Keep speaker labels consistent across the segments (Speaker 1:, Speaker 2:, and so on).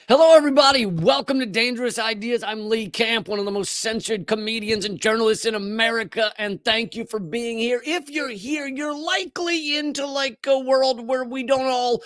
Speaker 1: Hello, everybody. Welcome to Dangerous Ideas. I'm Lee Camp, one of the most censored comedians and journalists in America, and thank you for being here. If you're here, you're likely into like a world where we don't all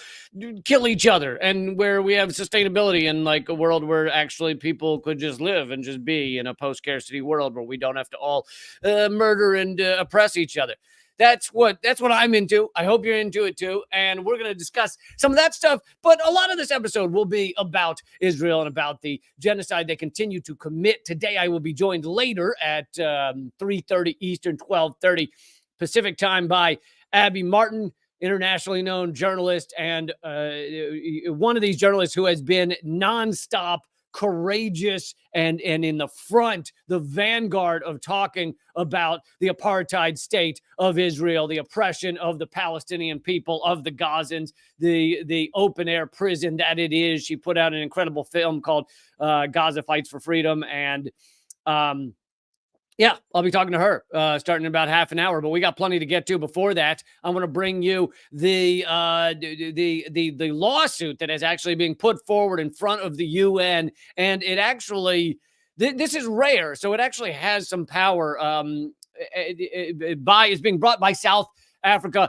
Speaker 1: kill each other and where we have sustainability and like a world where actually people could just live and just be in a post-scarcity world where we don't have to all murder and oppress each other. That's what I'm into. I hope you're into it too. And we're going to discuss some of that stuff. But a lot of this episode will be about Israel and about the genocide they continue to commit. Today, I will be joined later at 3:30 Eastern, 12:30 Pacific time by Abby Martin, internationally known journalist, and one of these journalists who has been nonstop courageous and in the front, the vanguard of talking about the apartheid state of Israel, the oppression of the Palestinian people, of the Gazans, the open air prison that it is. She put out an incredible film called Gaza Fights for Freedom, and yeah, I'll be talking to her starting in about half an hour, but we got plenty to get to before that. I'm going to bring you the lawsuit that is actually being put forward in front of the UN, and it actually this is rare, so it actually has some power. Is being brought by South Africa,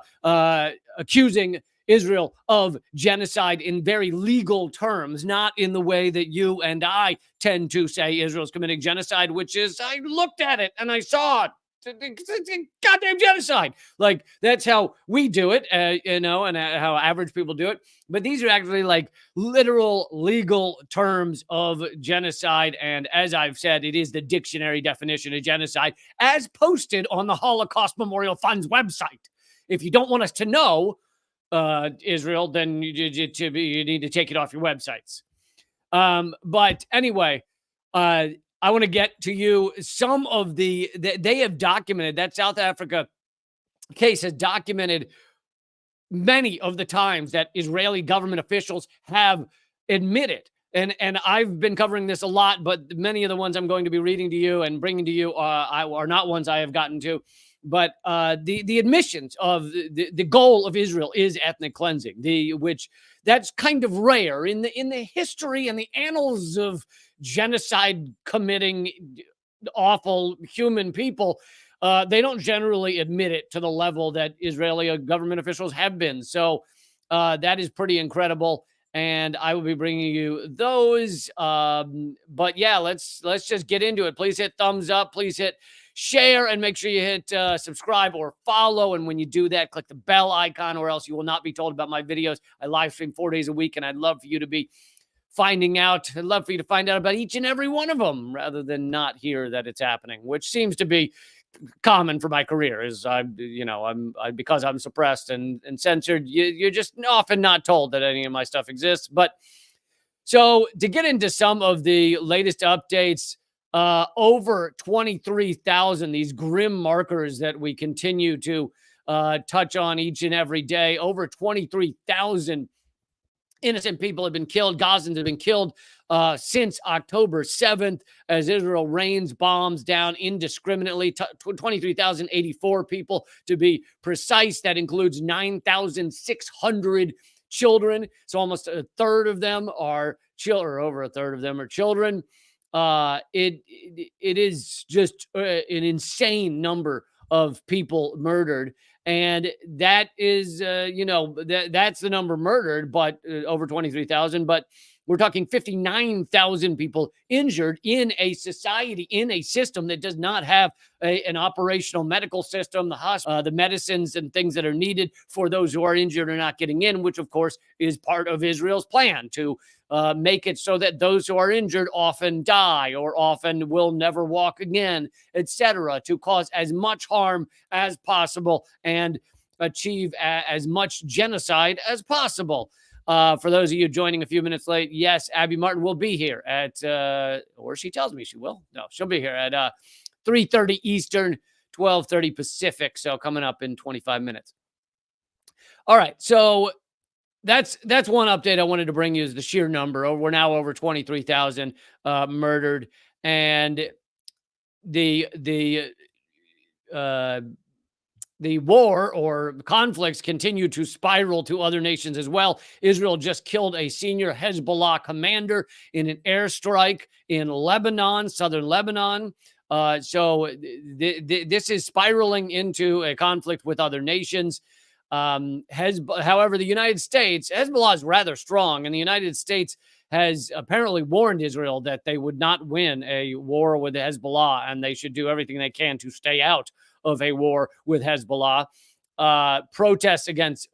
Speaker 1: accusing Israel of genocide in very legal terms, not in the way that you and I tend to say Israel's committing genocide, which is I looked at it and I saw it. It's a goddamn genocide. Like that's how we do it, and how average people do it. But these are actually like literal legal terms of genocide. And as I've said, it is the dictionary definition of genocide as posted on the Holocaust Memorial Fund's website. If you don't want us to know Israel, then you need to take it off your websites. But anyway, I want to get to you some of they have documented that South Africa case has documented many of the times that Israeli government officials have admitted. And I've been covering this a lot, but many of the ones I'm going to be reading to you and bringing to you are not ones I have gotten to. But the admissions of the goal of Israel is ethnic cleansing, which that's kind of rare in the history and the annals of genocide committing awful human people. They don't generally admit it to the level that Israeli government officials have been. So that is pretty incredible. And I will be bringing you those. But yeah, let's just get into it. Please hit thumbs up. Please hit share and make sure you hit subscribe or follow. And when you do that, click the bell icon or else you will not be told about my videos. I live stream 4 days a week, and I'd love for you to be finding out. I'd love for you to find out about each and every one of them rather than not hear that it's happening, which seems to be common for my career. Is because I'm suppressed and censored, you're just often not told that any of my stuff exists. But so to get into some of the latest updates, over 23,000, these grim markers that we continue to touch on each and every day. Over 23,000 innocent people have been killed. Gazans have been killed since October 7th as Israel rains bombs down indiscriminately. 23,084 people to be precise. That includes 9,600 children. So almost a third of them are children, or over a third of them are children. It is just an insane number of people murdered. And that is, that's the number murdered, but over 23,000. But we're talking 59,000 people injured in a society, in a system that does not have an operational medical system, the medicines and things that are needed for those who are injured are not getting in, which, of course, is part of Israel's plan to make it so that those who are injured often die or often will never walk again, etc., to cause as much harm as possible and achieve as much genocide as possible. For those of you joining a few minutes late, yes, Abby Martin will be here at, or she tells me she will. No, she'll be here at 3:30 Eastern, 12:30 Pacific. So coming up in 25 minutes. All right, so that's one update I wanted to bring you is the sheer number. We're now over 23,000 murdered, and the the war or conflicts continue to spiral to other nations as well. Israel just killed a senior Hezbollah commander in an airstrike in Lebanon, southern Lebanon. So this is spiraling into a conflict with other nations. However, the United States, Hezbollah is rather strong, and the United States has apparently warned Israel that they would not win a war with Hezbollah, and they should do everything they can to stay out of a war with Hezbollah. Protests against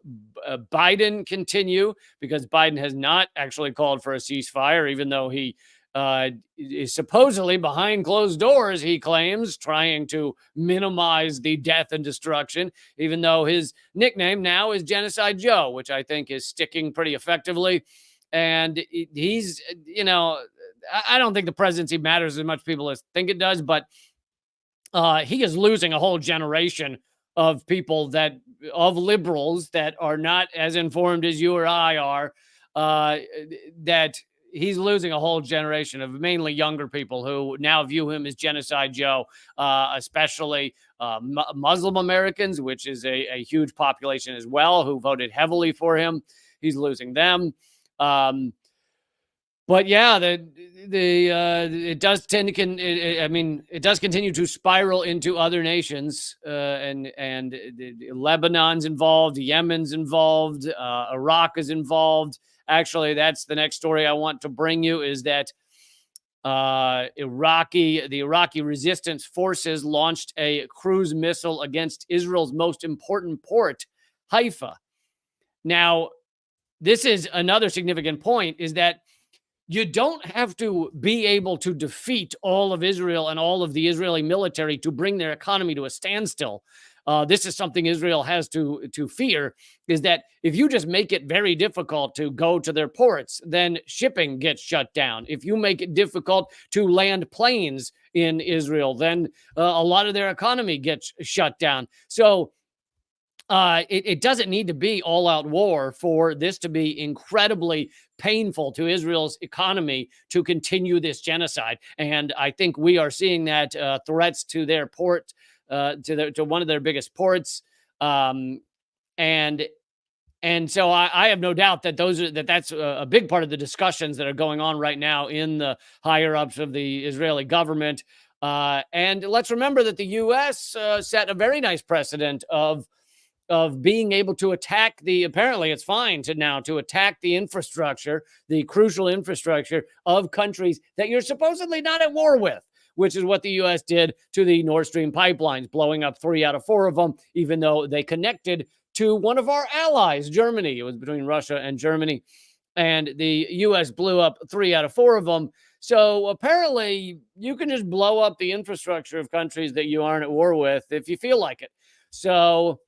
Speaker 1: Biden continue because Biden has not actually called for a ceasefire, even though he is supposedly behind closed doors, he claims, trying to minimize the death and destruction, even though his nickname now is Genocide Joe, which I think is sticking pretty effectively. And he's, I don't think the presidency matters as much people as think it does, but he is losing a whole generation of people of liberals that are not as informed as you or I are, that he's losing a whole generation of mainly younger people who now view him as Genocide Joe, especially Muslim Americans, which is a huge population as well, who voted heavily for him. He's losing them. But yeah, it does tend to it does continue to spiral into other nations, and Lebanon's involved, Yemen's involved, Iraq is involved. Actually, that's the next story I want to bring you, is that the Iraqi resistance forces launched a cruise missile against Israel's most important port, Haifa. Now, this is another significant point, is that you don't have to be able to defeat all of Israel and all of the Israeli military to bring their economy to a standstill. This is something Israel has to fear, is that if you just make it very difficult to go to their ports, then shipping gets shut down. If you make it difficult to land planes in Israel, then a lot of their economy gets shut down. So it doesn't need to be all-out war for this to be incredibly painful to Israel's economy to continue this genocide. And I think we are seeing that threats to their port, to one of their biggest ports, and so I have no doubt that that's a big part of the discussions that are going on right now in the higher ups of the Israeli government. And let's remember that the U.S. Set a very nice precedent of being able to attack apparently it's fine to attack the infrastructure, the crucial infrastructure of countries that you're supposedly not at war with, which is what the U.S. did to the Nord Stream pipelines, blowing up 3 out of 4 of them, even though they connected to one of our allies, Germany. It was between Russia and Germany, and the U.S. blew up 3 out of 4 of them. So apparently you can just blow up the infrastructure of countries that you aren't at war with if you feel like it. So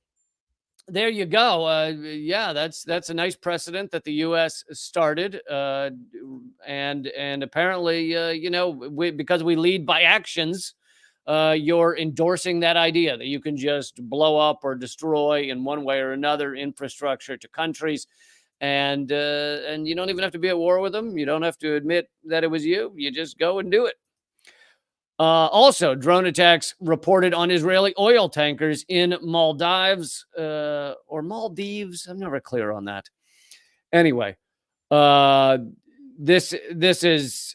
Speaker 1: there you go. Yeah, that's a nice precedent that the U.S. started, and apparently, because we lead by actions, you're endorsing that idea that you can just blow up or destroy in one way or another infrastructure to countries, and you don't even have to be at war with them. You don't have to admit that it was you. You just go and do it. Also, drone attacks reported on Israeli oil tankers in Maldives or Maldives. I'm never clear on that. Anyway, this is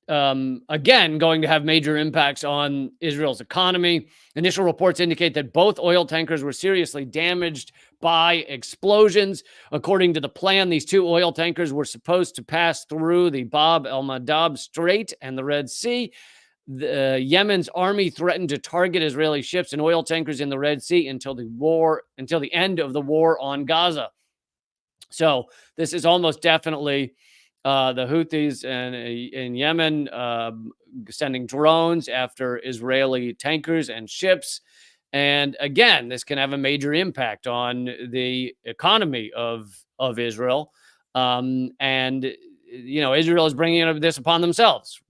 Speaker 1: again going to have major impacts on Israel's economy. Initial reports indicate that both oil tankers were seriously damaged by explosions. According to the plan, these 2 oil tankers were supposed to pass through the Bab el-Mandab Strait and the Red Sea. Yemen's army threatened to target Israeli ships and oil tankers in the Red Sea until the end of the war on Gaza. So this is almost definitely the Houthis in Yemen sending drones after Israeli tankers and ships. And again, this can have a major impact on the economy of Israel. And Israel is bringing this upon themselves,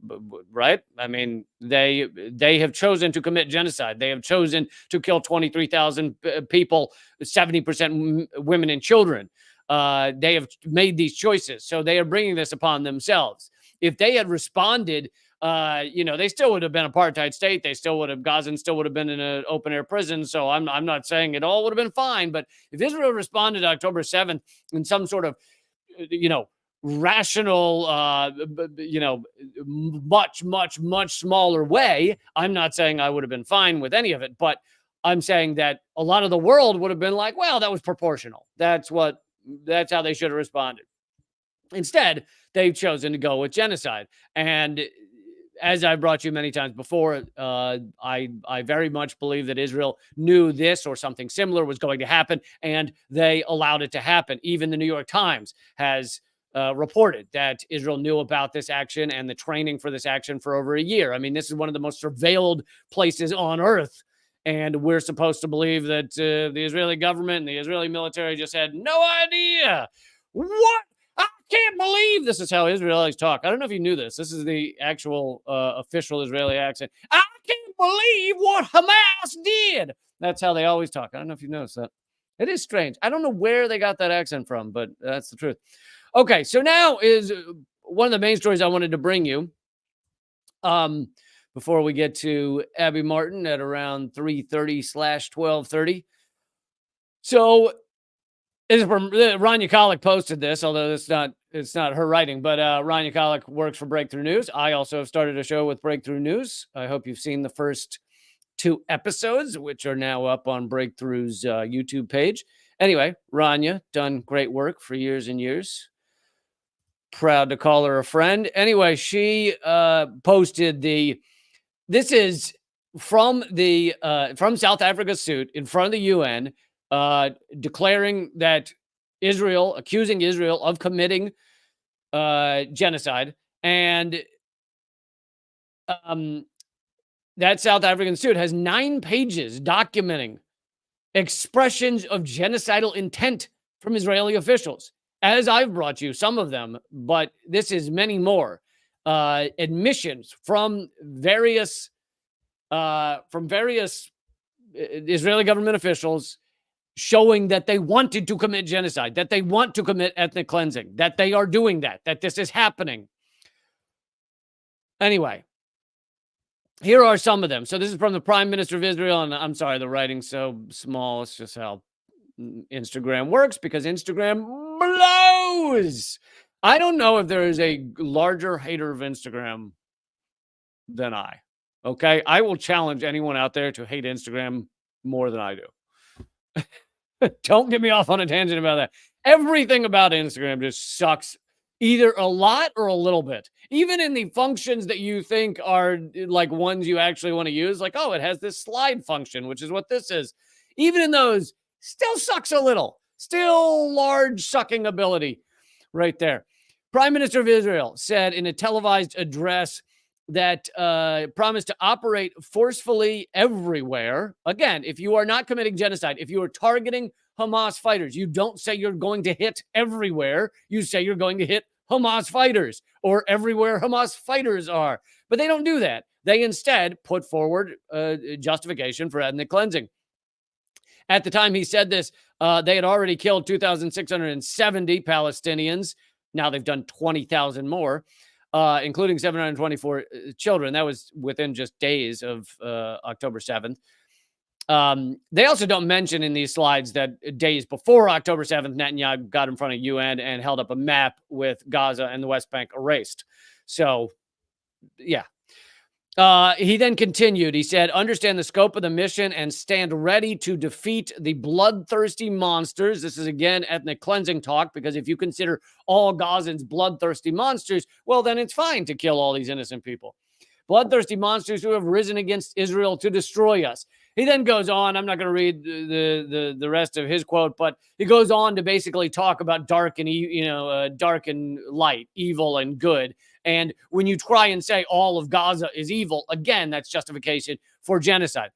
Speaker 1: right? I mean, they have chosen to commit genocide. They have chosen to kill 23,000 people, 70% women and children. They have made these choices, so they are bringing this upon themselves. If they had responded They still would have been apartheid state. They still would have, Gazans still would have been in an open air prison. So I'm not saying it all would have been fine. But if Israel responded October 7th in some sort of, rational, much, much, much smaller way, I'm not saying I would have been fine with any of it. But I'm saying that a lot of the world would have been like, well, that was proportional. That's how they should have responded. Instead, they've chosen to go with genocide. And as I brought you many times before, I very much believe that Israel knew this or something similar was going to happen, and they allowed it to happen. Even the New York Times has reported that Israel knew about this action and the training for this action for over a year. I mean, this is one of the most surveilled places on earth. And we're supposed to believe that the Israeli government and the Israeli military just had no idea. What? I can't believe this is how Israelis talk. I don't know if you knew this. This is the actual official Israeli accent. I can't believe what Hamas did. That's how they always talk. I don't know if you noticed that. It is strange. I don't know where they got that accent from, but that's the truth. Okay, so now is one of the main stories I wanted to bring you. Before we get to Abby Martin at around 3:30/12:30. So this is from Rania Khalek posted this, although it's not her writing, but Rania Khalek works for Breakthrough News. I also have started a show with Breakthrough News. I hope you've seen the first 2 episodes, which are now up on Breakthrough's YouTube page. Anyway, Rania, done great work for years and years. Proud to call her a friend. Anyway, she posted this is from South Africa's suit in front of the UN, declaring that accusing Israel of committing genocide. And that South African suit has 9 pages documenting expressions of genocidal intent from Israeli officials. As I've brought you some of them, but this is many more. Admissions from various Israeli government officials showing that they wanted to commit genocide, that they want to commit ethnic cleansing, that they are doing that this is happening. Anyway, here are some of them. So this is from the Prime Minister of Israel, and I'm sorry, the writing's so small. It's just how Instagram works, because Instagram blows. I don't know if there is a larger hater of Instagram than I. Okay? I will challenge anyone out there to hate Instagram more than I do. Don't get me off on a tangent about that. Everything about Instagram just sucks, either a lot or a little bit. Even in the functions that you think are like ones you actually want to use, like, oh, it has this slide function, which is what this is. Even in those, still sucks a little. Still large sucking ability right there. Prime Minister of Israel said in a televised address that promised to operate forcefully everywhere. Again, if you are not committing genocide, if you are targeting Hamas fighters, you don't say you're going to hit everywhere. You say you're going to hit Hamas fighters or everywhere Hamas fighters are. But they don't do that. They instead put forward justification for ethnic cleansing. At the time he said this, they had already killed 2,670 Palestinians. Now they've done 20,000 more, including 724 children. That was within just days of October 7th. They also don't mention in these slides that days before October 7th, Netanyahu got in front of UN and held up a map with Gaza and the West Bank erased. So, yeah. He then continued. He said, understand the scope of the mission and stand ready to defeat the bloodthirsty monsters. This is, again, ethnic cleansing talk, because if you consider all Gazans bloodthirsty monsters, well, then it's fine to kill all these innocent people. Bloodthirsty monsters who have risen against Israel to destroy us. He then goes on. I'm not going to read the rest of his quote, but he goes on to basically talk about dark and light, evil and good. And when you try and say all of Gaza is evil, again, that's justification for genocide.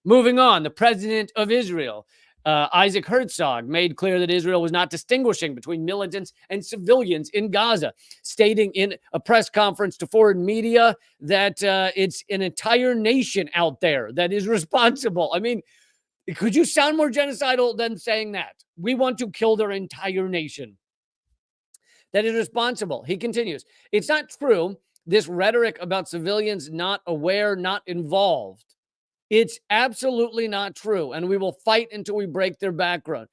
Speaker 1: Moving on, the president of Israel, Isaac Herzog, made clear that Israel was not distinguishing between militants and civilians in Gaza, stating in a press conference to foreign media that it's an entire nation out there that is responsible. I mean, could you sound more genocidal than saying that? We want to kill their entire nation that is responsible. He continues, it's not true this rhetoric about civilians not aware, not involved. It's absolutely not true, and we will fight until we break their backbone.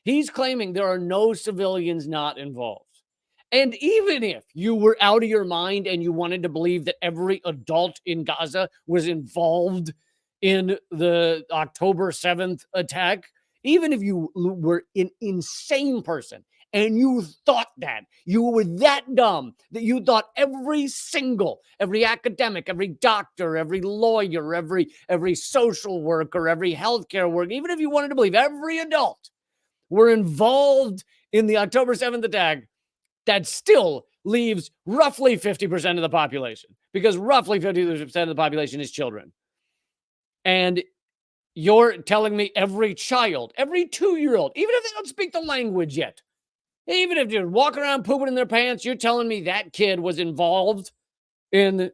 Speaker 1: He's claiming there are no civilians not involved. And even if you were out of your mind and you wanted to believe that every adult in Gaza was involved in the October 7th attack, even if you were an insane person and you thought that, you were that dumb that you thought every academic, every doctor, every lawyer, every social worker, every healthcare worker, even if you wanted to believe every adult were involved in the October 7th attack, that still leaves roughly 50% of the population, because roughly 50% of the population is children. And you're telling me every child, every 2-year-old, even if they don't speak the language yet, even if you're walking around pooping in their pants, you're telling me that kid was involved in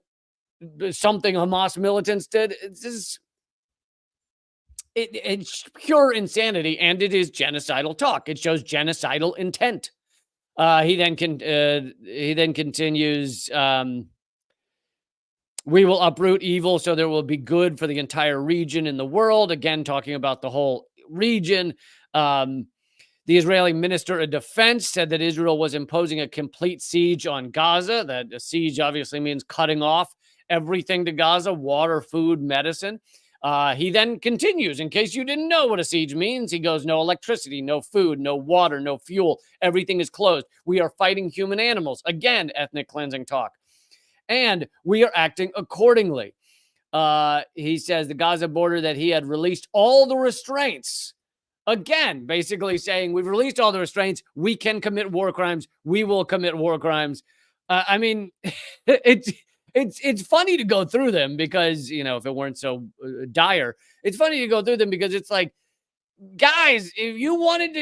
Speaker 1: something Hamas militants did? It's pure insanity, and it is genocidal talk. It shows genocidal intent. He then continues, we will uproot evil so there will be good for the entire region in the world. Again, talking about the whole region. The Israeli Minister of Defense said that Israel was imposing a complete siege on Gaza. That a siege obviously means cutting off everything to Gaza: water, food, medicine. He then continues, in case you didn't know what a siege means, he goes, no electricity, no food, no water, no fuel. Everything is closed. We are fighting human animals. Again, ethnic cleansing talk. And we are acting accordingly. He says the Gaza border that he had released all the restraints. Again, basically saying we've released all the restraints. We can commit war crimes. We will commit war crimes. I mean, it's funny to go through them because, you know, if it weren't so dire, it's funny to go through them because it's like, guys, if you wanted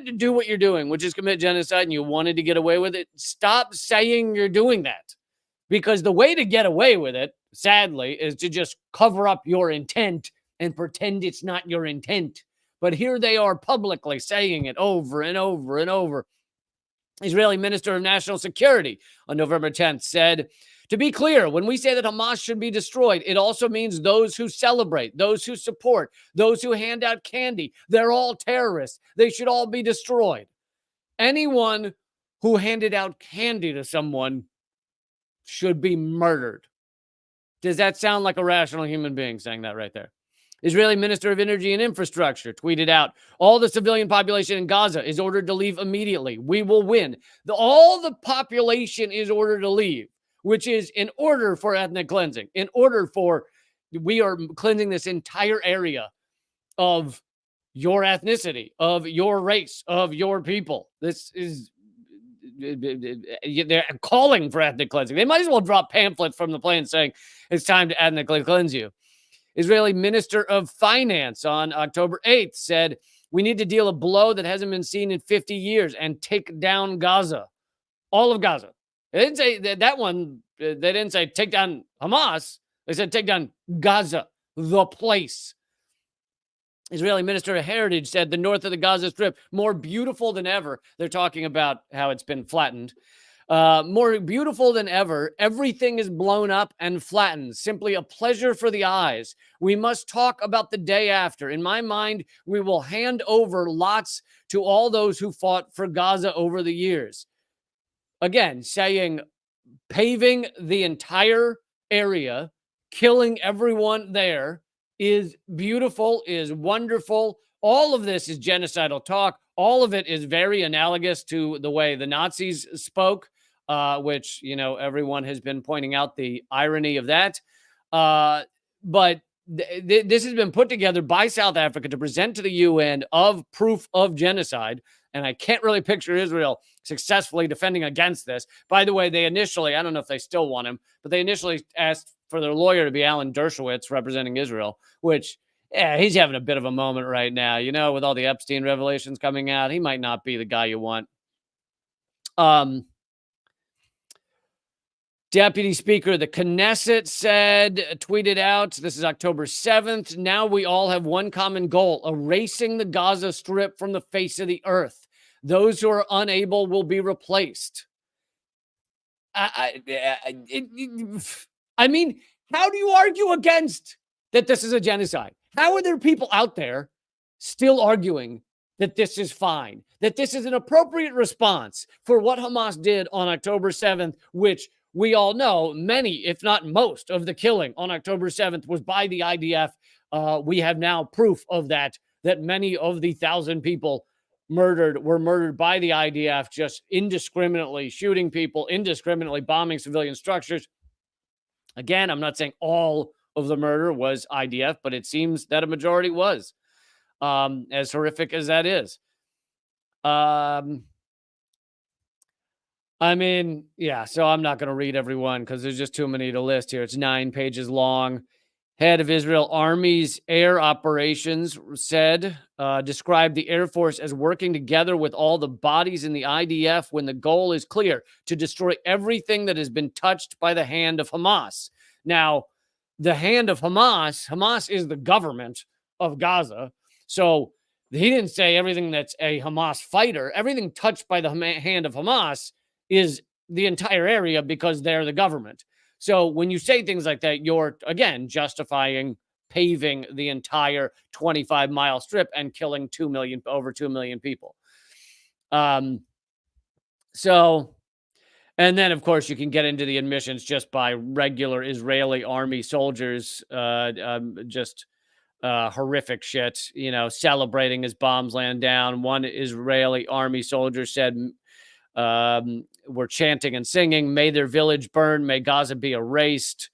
Speaker 1: to do what you're doing, which is commit genocide, and you wanted to get away with it, stop saying you're doing that. Because the way to get away with it, sadly, is to just cover up your intent and pretend it's not your intent. But here they are publicly saying it over and over and over. Israeli Minister of National Security on November 10th said, to be clear, when we say that Hamas should be destroyed, it also means those who celebrate, those who support, those who hand out candy. They're all terrorists. They should all be destroyed. Anyone who handed out candy to someone should be murdered. Does that sound like a rational human being saying that right there? Israeli Minister of Energy and Infrastructure tweeted out, all the civilian population in Gaza is ordered to leave immediately. We will win. All the population is ordered to leave, which is in order for ethnic cleansing, in order for, we are cleansing this entire area of your ethnicity, of your race, of your people. This is, they're calling for ethnic cleansing. They might as well drop pamphlets from the plane saying it's time to ethnically cleanse you. Israeli Minister of Finance on October 8th said, we need to deal a blow that hasn't been seen in 50 years and take down Gaza. All of Gaza. They didn't say that one. They didn't say take down Hamas. They said take down Gaza, the place. Israeli Minister of Heritage said the north of the Gaza Strip, more beautiful than ever. They're talking about how it's been flattened. More beautiful than ever. Everything is blown up and flattened. Simply a pleasure for the eyes. We must talk about the day after. In my mind, we will hand over lots to all those who fought for Gaza over the years. Again, saying paving the entire area, killing everyone there is beautiful, is wonderful. All of this is genocidal talk. All of it is very analogous to the way the Nazis spoke, which, you know, everyone has been pointing out the irony of that. But this has been put together by South Africa to present to the UN of proof of genocide. And I can't really picture Israel successfully defending against this. By the way, they initially, I don't know if they still want him, but they initially asked for their lawyer to be Alan Dershowitz representing Israel, which, yeah, he's having a bit of a moment right now. You know, with all the Epstein revelations coming out, he might not be the guy you want. Deputy Speaker of the Knesset said, tweeted out, this is October 7th, now we all have one common goal, erasing the Gaza Strip from the face of the earth. Those who are unable will be replaced. I mean, how do you argue against that this is a genocide? How are there people out there still arguing that this is fine, that this is an appropriate response for what Hamas did on October 7th, which we all know many, if not most, of the killing on October 7th was by the IDF. We have now proof of that many of the 1,000 people were murdered by the IDF, just indiscriminately shooting people, indiscriminately bombing civilian structures. Again, I'm not saying all of the murder was IDF, but it seems that a majority was, as horrific as that is. I mean, yeah, so I'm not going to read everyone because there's just too many to list here. It's 9 pages long. Head of Israel Army's air operations said, described the Air Force as working together with all the bodies in the IDF when the goal is clear: to destroy everything that has been touched by the hand of Hamas. Now, the hand of Hamas is the government of Gaza. So he didn't say everything that's a Hamas fighter. Everything touched by the hand of Hamas is the entire area because they're the government. So when you say things like that, you're, again, justifying paving the entire 25-mile strip and killing over 2 million people. So, and then, of course, you can get into the admissions just by regular Israeli army soldiers, just horrific shit, celebrating as bombs land down. One Israeli army soldier said, we're chanting and singing, "May their village burn, may Gaza be erased."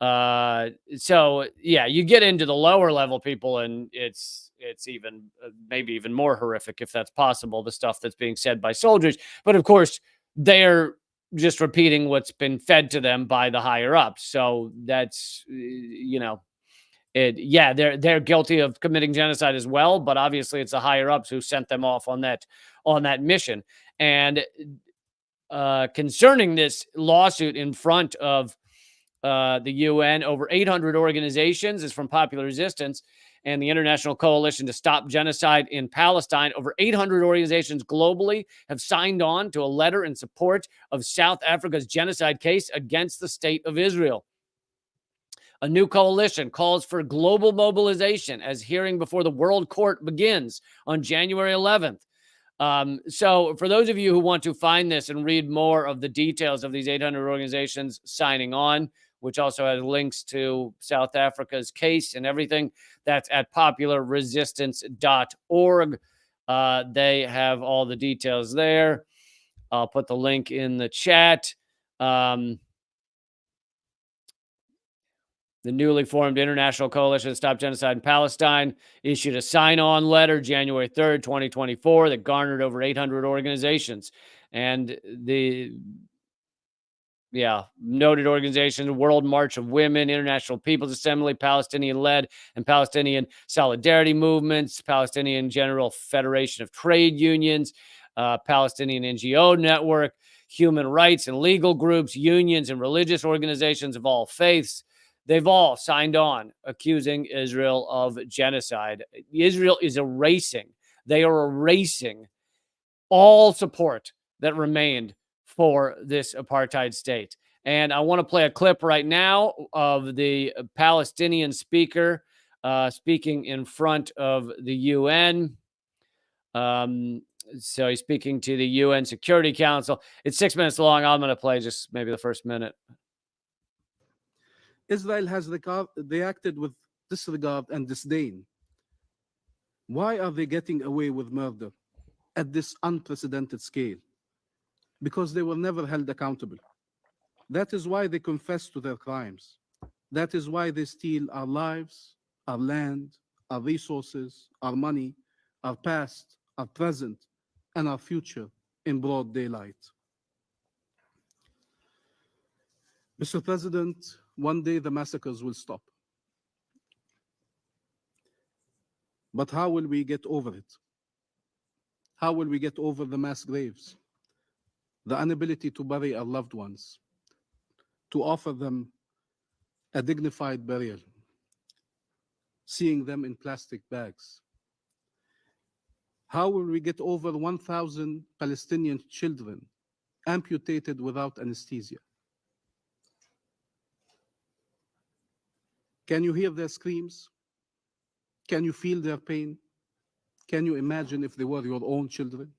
Speaker 1: So yeah, you get into the lower level people, and it's even maybe even more horrific, if that's possible, the stuff that's being said by soldiers. But of course, they're just repeating what's been fed to them by the higher ups. So that's they're guilty of committing genocide as well, but obviously it's the higher ups who sent them off on that mission. And concerning this lawsuit in front of the UN, over 800 organizations, is from Popular Resistance and the International Coalition to Stop Genocide in Palestine. Over 800 organizations globally have signed on to a letter in support of South Africa's genocide case against the state of Israel. A new coalition calls for global mobilization as hearing before the World Court begins on January 11th. So for those of you who want to find this and read more of the details of these 800 organizations signing on, which also has links to South Africa's case and everything, that's at popularresistance.org. They have all the details there. I'll put the link in the chat. The newly formed International Coalition to Stop Genocide in Palestine issued a sign-on letter January 3rd, 2024 that garnered over 800 organizations. And noted organizations: World March of Women, International People's Assembly, Palestinian-led and Palestinian Solidarity Movements, Palestinian General Federation of Trade Unions, Palestinian NGO Network, human rights and legal groups, unions and religious organizations of all faiths. They've all signed on accusing Israel of genocide. Israel is erasing. They are erasing all support that remained for this apartheid state. And I want to play a clip right now of the Palestinian speaker speaking in front of the UN. So he's speaking to the UN Security Council. It's 6 minutes long. I'm going to play just maybe the first minute.
Speaker 2: Israel has reacted with disregard and disdain. Why are they getting away with murder at this unprecedented scale? Because they were never held accountable. That is why they confess to their crimes. That is why they steal our lives, our land, our resources, our money, our past, our present, and our future in broad daylight. Mr. President, one day the massacres will stop. But how will we get over it? How will we get over the mass graves, the inability to bury our loved ones, to offer them a dignified burial, seeing them in plastic bags? How will we get over 1,000 Palestinian children amputated without anesthesia. Can you hear their screams? Can you feel their pain? Can you imagine if they were your own children?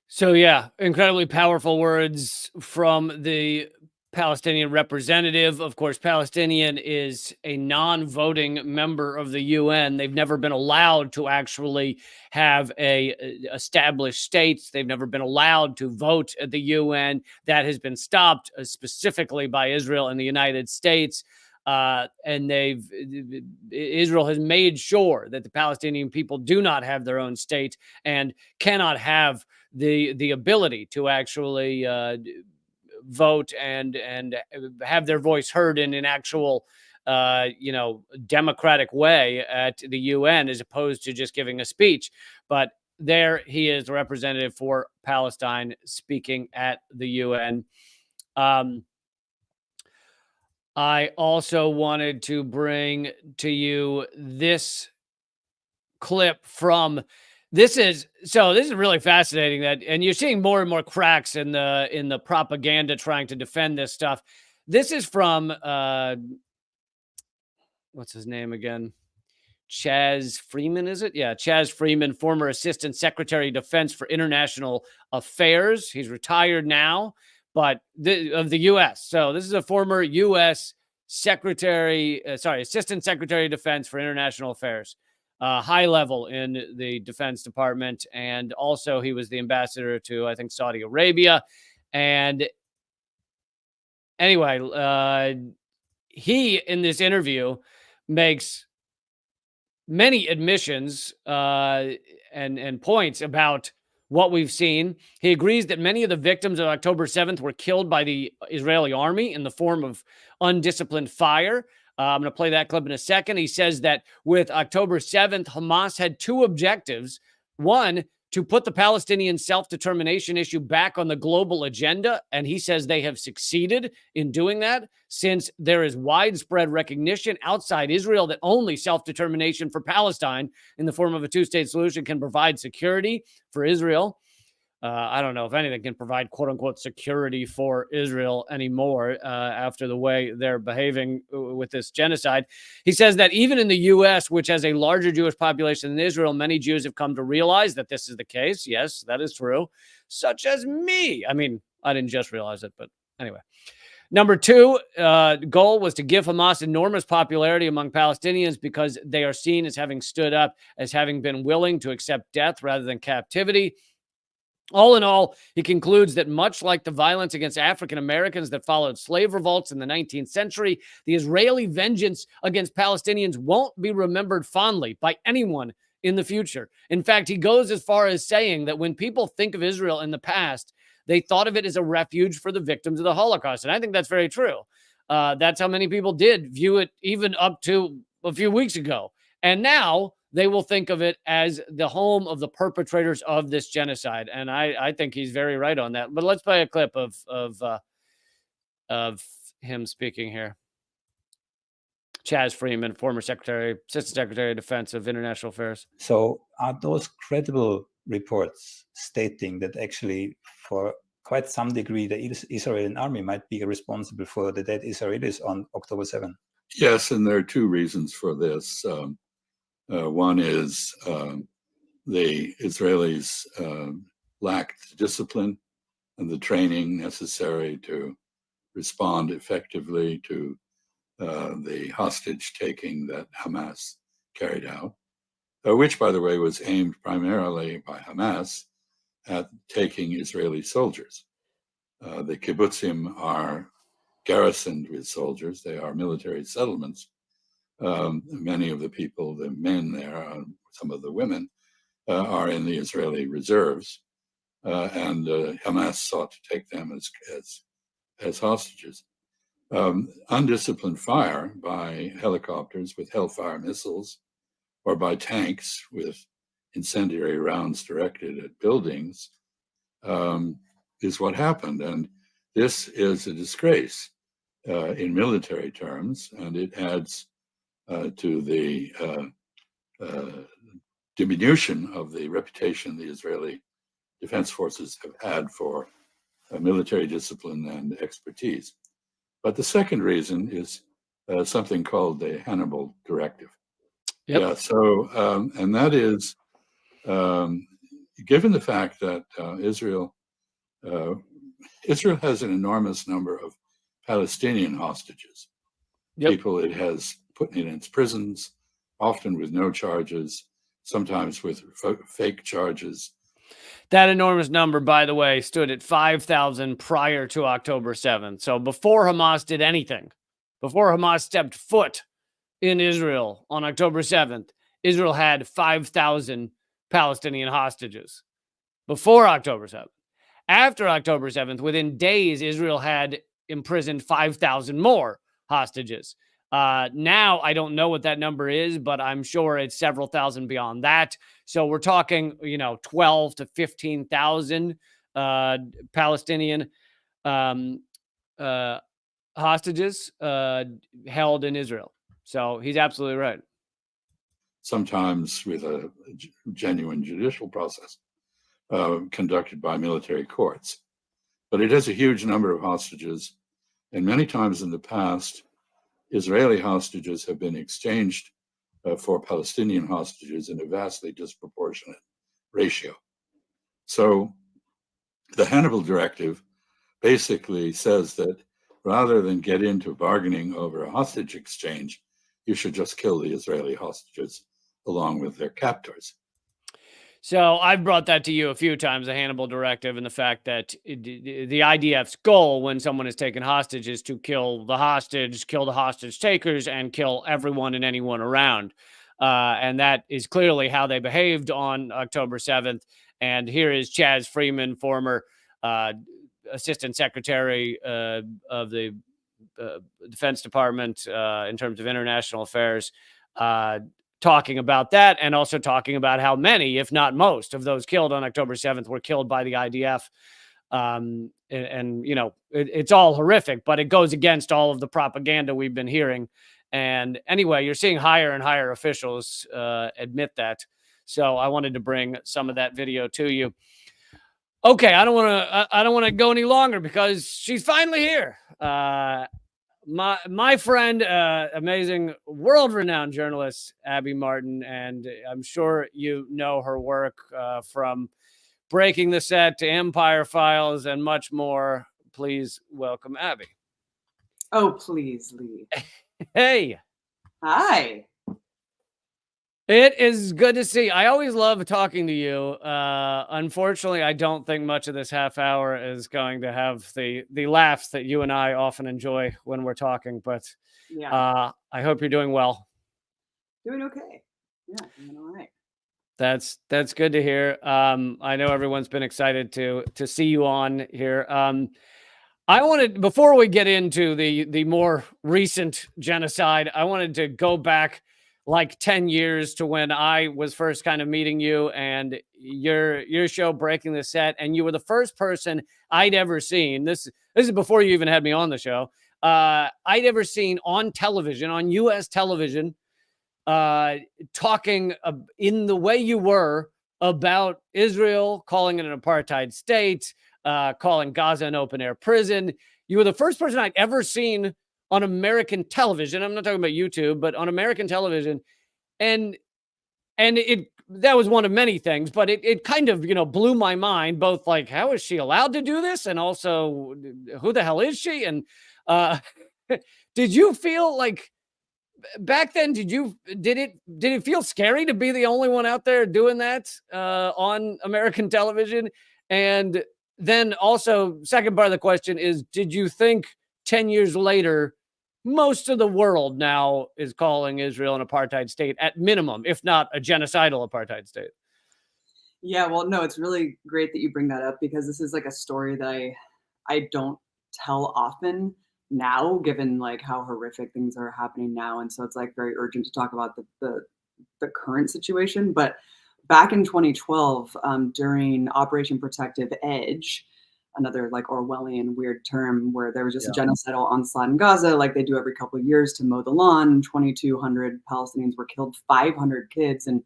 Speaker 1: So, yeah, incredibly powerful words from the Palestinian representative. Of course, Palestinian is a non-voting member of the UN. They've never been allowed to actually have a established states. They've never been allowed to vote at the UN. That has been stopped specifically by Israel and the United States. And Israel has made sure that the Palestinian people do not have their own state and cannot have the ability to actually vote and have their voice heard in an actual democratic way at the UN, as opposed to just giving a speech. But there he is, the representative for Palestine, speaking at the UN. I also wanted to bring to you this clip from this is really fascinating, that, and you're seeing more and more cracks in the propaganda trying to defend this stuff. This is from what's his name again? Chaz Freeman, is it? Yeah, Chaz Freeman, former Assistant Secretary of Defense for International Affairs. He's retired now, but of the U.S. So this is a former U.S. Assistant Secretary of Defense for International Affairs, high level in the Defense Department, and also he was the ambassador to, I think, Saudi Arabia. And anyway, he in this interview makes many admissions and points about what we've seen. He agrees that many of the victims of October 7th were killed by the Israeli army in the form of undisciplined fire. I'm going to play that clip in a second. He says that with October 7th, Hamas had two objectives. One, to put the Palestinian self-determination issue back on the global agenda. And he says they have succeeded in doing that, since there is widespread recognition outside Israel that only self-determination for Palestine in the form of a two-state solution can provide security for Israel. I don't know if anything can provide quote unquote security for Israel anymore after the way they're behaving with this genocide. He says that even in the U.S., which has a larger Jewish population than Israel, many Jews have come to realize that this is the case. Yes, that is true. Such as me. I mean, I didn't just realize it, but anyway. Number two, goal was to give Hamas enormous popularity among Palestinians because they are seen as having stood up, as having been willing to accept death rather than captivity. All in all, he concludes that much like the violence against African Americans that followed slave revolts in the 19th century, the Israeli vengeance against Palestinians won't be remembered fondly by anyone in the future. In fact, he goes as far as saying that when people think of Israel in the past, they thought of it as a refuge for the victims of the Holocaust. And I think that's very true. That's how many people did view it even up to a few weeks ago. And now they will think of it as the home of the perpetrators of this genocide. And I think he's very right on that. But let's play a clip of him speaking here. Chaz Freeman, former Assistant Secretary of Defense of International Affairs.
Speaker 3: So are those credible reports stating that actually for quite some degree the Israeli army might be responsible for the dead Israelis on October 7th?
Speaker 4: Yes, and there are two reasons for this. One is the Israelis lacked discipline and the training necessary to respond effectively to the hostage taking that Hamas carried out, which, by the way, was aimed primarily by Hamas at taking Israeli soldiers. The kibbutzim are garrisoned with soldiers. They are military settlements. Many of the people, the men there, some of the women, are in the Israeli reserves, and Hamas sought to take them as hostages. Undisciplined fire by helicopters with Hellfire missiles or by tanks with incendiary rounds directed at buildings is what happened. And this is a disgrace in military terms, and it adds to the diminution of the reputation of the Israeli defense forces have had for military discipline and expertise. But the second reason is something called the Hannibal Directive.
Speaker 1: Yep.
Speaker 4: Yeah. So, and that is, given the fact that Israel has an enormous number of Palestinian hostages,
Speaker 1: Yep.
Speaker 4: people it has put in its prisons, often with no charges, sometimes with fake charges.
Speaker 1: That enormous number, by the way, stood at 5,000 prior to October 7th. So before Hamas did anything, before Hamas stepped foot in Israel on October 7th, Israel had 5,000 Palestinian hostages before October 7th. After October 7th, within days, Israel had imprisoned 5,000 more hostages. Now, I don't know what that number is, but I'm sure it's several thousand beyond that. So we're talking, 12 to 15,000 Palestinian hostages held in Israel. So he's absolutely right.
Speaker 4: Sometimes with a genuine judicial process conducted by military courts. But it has a huge number of hostages. And many times in the past, Israeli hostages have been exchanged for Palestinian hostages in a vastly disproportionate ratio. So the Hannibal Directive basically says that rather than get into bargaining over a hostage exchange, you should just kill the Israeli hostages along with their captors.
Speaker 1: So I've brought that to you a few times, the Hannibal Directive, and the fact that the IDF's goal when someone is taken hostage is to kill the hostage takers, and kill everyone and anyone around. And that is clearly how they behaved on October 7th. And here is Chaz Freeman, former Assistant Secretary of the Defense Department in terms of international affairs, talking about that, and also talking about how many, if not most, of those killed on October 7th were killed by the IDF. It's all horrific, but it goes against all of the propaganda we've been hearing. And anyway, you're seeing higher and higher officials admit that. So I wanted to bring some of that video to you. Okay, I don't want to go any longer because she's finally here. My friend, amazing, world-renowned journalist, Abby Martin, and I'm sure you know her work from Breaking the Set to Empire Files and much more. Please welcome Abby.
Speaker 5: Oh, please, Lee.
Speaker 1: Hey.
Speaker 5: Hi.
Speaker 1: It is good to see. I always love talking to you. Unfortunately, I don't think much of this half hour is going to have the laughs that you and I often enjoy when we're talking, but
Speaker 5: Yeah.
Speaker 1: I hope you're doing well.
Speaker 5: Doing okay. Yeah, doing all right.
Speaker 1: That's good to hear. I know everyone's been excited to see you on here. I wanted, before we get into the more recent genocide, I wanted to go back like 10 years to when I was first kind of meeting you and your show Breaking the Set, and you were the first person I'd ever seen. This is before you even had me on the show. I'd ever seen on television, on U.S. television, talking in the way you were about Israel, calling it an apartheid state, calling Gaza an open-air prison. You were the first person I'd ever seen on American television. I'm not talking about YouTube, but on American television. And that was one of many things, but it kind of, blew my mind, both like, how is she allowed to do this? And also, who the hell is she? And did you feel like back then, did it feel scary to be the only one out there doing that on American television? And then also, second part of the question is, did you think 10 years later, most of the world now is calling Israel an apartheid state at minimum, if not a genocidal apartheid state?
Speaker 5: Yeah, well, no, it's really great that you bring that up, because this is like a story that I don't tell often now, given like how horrific things are happening now. And so it's like very urgent to talk about the current situation. But back in 2012, during Operation Protective Edge, another like Orwellian weird term, where there was just a genocidal onslaught in Gaza, like they do every couple of years to mow the lawn. 2,200 Palestinians were killed, 500 kids. And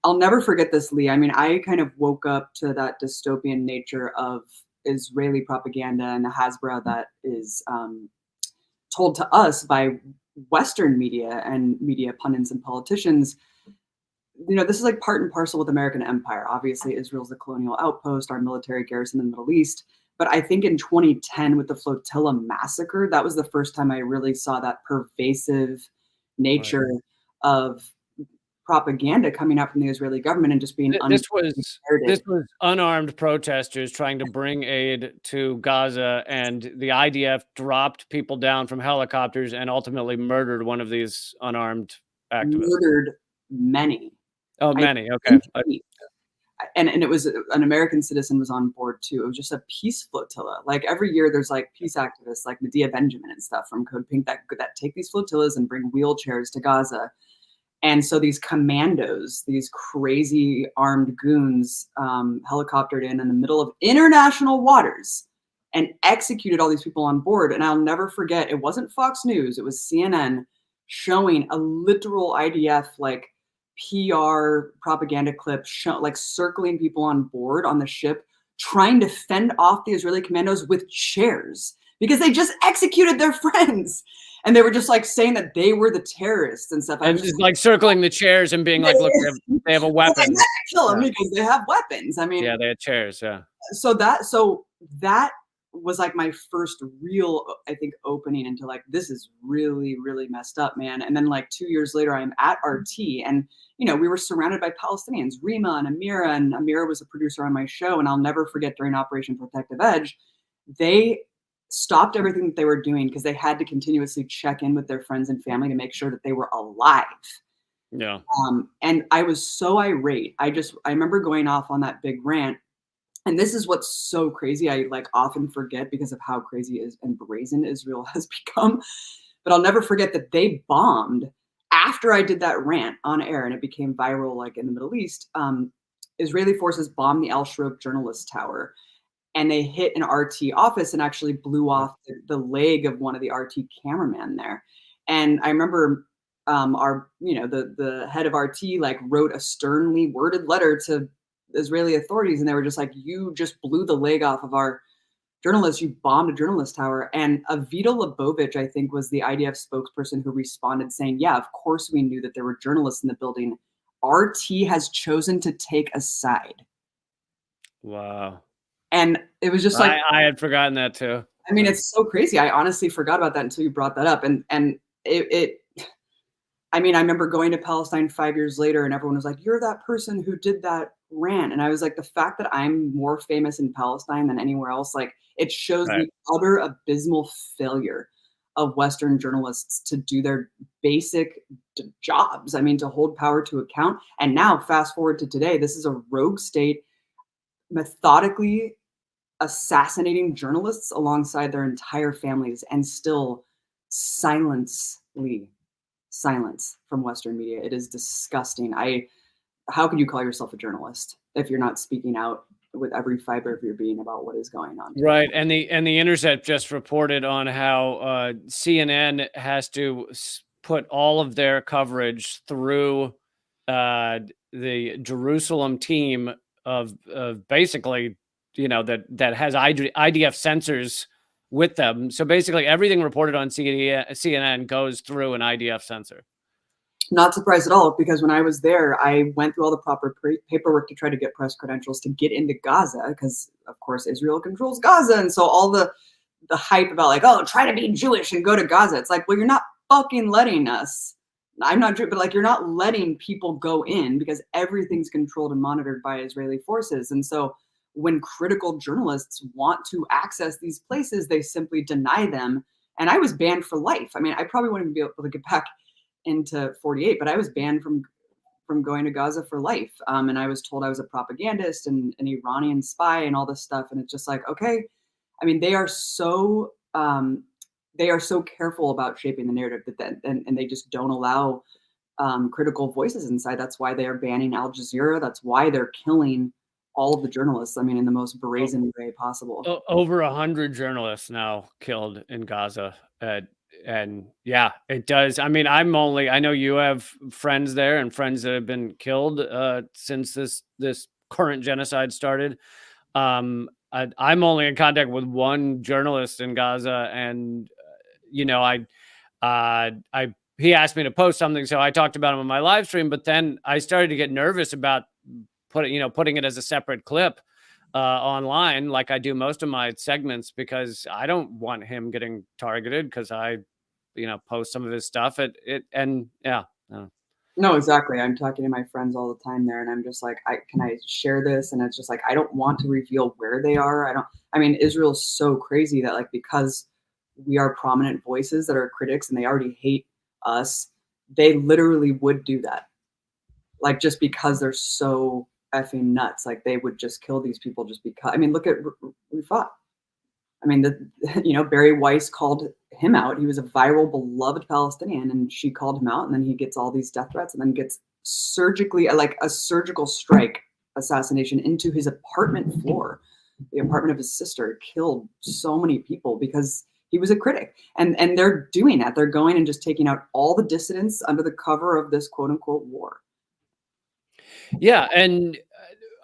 Speaker 5: I'll never forget this, Lee. I mean, I kind of woke up to that dystopian nature of Israeli propaganda and the Hasbara that is told to us by Western media and media pundits and politicians. This is like part and parcel with American empire. Obviously, Israel's the colonial outpost, our military garrison in the Middle East. But I think in 2010 with the Flotilla massacre, that was the first time I really saw that pervasive nature of propaganda coming out from the Israeli government and just being
Speaker 1: this was unarmed protesters trying to bring aid to Gaza, and the IDF dropped people down from helicopters and ultimately murdered one of these unarmed activists.
Speaker 5: Murdered many.
Speaker 1: Oh, many. Okay.
Speaker 5: And it was an American citizen was on board too. It was just a peace flotilla. Like every year there's like peace activists like Medea Benjamin and stuff from Code Pink that take these flotillas and bring wheelchairs to Gaza. And so these commandos, these crazy armed goons, helicoptered in the middle of international waters and executed all these people on board. And I'll never forget, it wasn't Fox News, it was CNN showing a literal IDF like PR propaganda clip like circling people on board on the ship, trying to fend off the Israeli commandos with chairs because they just executed their friends. And they were just like saying that they were the terrorists and stuff. I was
Speaker 1: just like circling the chairs and being like, look, they have a weapon.
Speaker 5: Like, kill them because they have weapons. I mean,
Speaker 1: yeah, they had chairs. Yeah.
Speaker 5: So that was like my first real, I think, opening into like, this is really, really messed up, man. And then like 2 years later, I'm at RT and, we were surrounded by Palestinians, Rima and Amira was a producer on my show. And I'll never forget during Operation Protective Edge, they stopped everything that they were doing because they had to continuously check in with their friends and family to make sure that they were alive.
Speaker 1: Yeah.
Speaker 5: And I was so irate. I remember going off on that big rant. And this is what's so crazy. I like often forget because of how crazy and brazen Israel has become. But I'll never forget that they bombed after I did that rant on air and it became viral like in the Middle East. Israeli forces bombed the Al-Shroq journalist tower. And they hit an RT office and actually blew off the leg of one of the RT cameramen there. And I remember the head of RT like wrote a sternly worded letter to Israeli authorities, and they were just like, "You just blew the leg off of our journalist. You bombed a journalist tower." And Avita Lebovich, I think, was the IDF spokesperson who responded saying, "Yeah, of course we knew that there were journalists in the building. RT has chosen to take a side."
Speaker 1: Wow.
Speaker 5: And it was just like,
Speaker 1: I had forgotten that too.
Speaker 5: I mean, it's so crazy. I honestly forgot about that until you brought that up. And I mean, I remember going to Palestine 5 years later and everyone was like, "You're that person who did that rant." And I was like, the fact that I'm more famous in Palestine than anywhere else, like it shows the utter abysmal failure of Western journalists to do their basic jobs. I mean, to hold power to account. And now fast forward to today, this is a rogue state methodically assassinating journalists alongside their entire families and still silence from Western media. It is disgusting. How can you call yourself a journalist if you're not speaking out with every fiber of your being about what is going on?
Speaker 1: Right. And the Intercept just reported on how CNN has to put all of their coverage through the Jerusalem team of basically, that has IDF censors with them. So basically everything reported on CNN goes through an IDF censor.
Speaker 5: Not surprised at all, because when I was there, I went through all the proper paperwork to try to get press credentials to get into Gaza, because of course Israel controls Gaza. And so all the hype about like, oh, try to be Jewish and go to Gaza. It's like, well, you're not fucking letting us. I'm not Jewish, but like, you're not letting people go in because everything's controlled and monitored by Israeli forces. And so when critical journalists want to access these places, they simply deny them. And I was banned for life. I mean, I probably wouldn't be able to get back into 48, but I was banned from going to Gaza for life. And I was told I was a propagandist and an Iranian spy and all this stuff. And it's just like, okay. I mean, they are so careful about shaping the narrative and they just don't allow critical voices inside. That's why they are banning Al Jazeera. That's why they're killing all of the journalists. I mean, in the most brazen way possible.
Speaker 1: Over 100 journalists now killed in Gaza and yeah, it does. I mean, I know you have friends there and friends that have been killed since this current genocide started. I'm only in contact with one journalist in Gaza, and he asked me to post something, so I talked about him on my live stream. But then I started to get nervous about putting it as a separate clip online, like I do most of my segments, because I don't want him getting targeted because I post some of his stuff. And yeah.
Speaker 5: No, exactly. I'm talking to my friends all the time there, and I'm just like, can I share this? And it's just like, I don't want to reveal where they are. I mean, Israel's so crazy that, like, because we are prominent voices that are critics and they already hate us, they literally would do that. Like, just because they're so effing nuts, like they would just kill these people just because. I mean, look at Rafat. I mean, Barry Weiss called him out. He was a viral, beloved Palestinian, and she called him out, and then he gets all these death threats, and then gets like a surgical strike assassination into his apartment floor, the apartment of his sister. Killed so many people because he was a critic. And they're doing that. They're going and just taking out all the dissidents under the cover of this quote unquote war.
Speaker 1: Yeah, and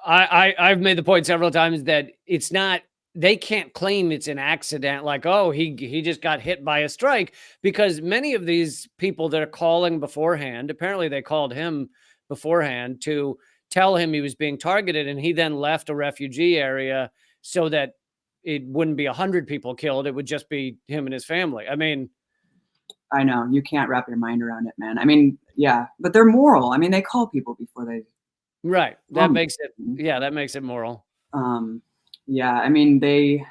Speaker 1: I've made the point several times that it's not. They can't claim it's an accident, like, oh, he just got hit by a strike, because many of these people that are calling beforehand, apparently they called him beforehand to tell him he was being targeted, and he then left a refugee area so that it wouldn't be 100 people killed. It would just be him and his family. I mean,
Speaker 5: I know, you can't wrap your mind around it, man. I mean, yeah, but they're moral. I mean, they call people before they.
Speaker 1: Right. That makes it moral.
Speaker 5: Yeah, I mean, the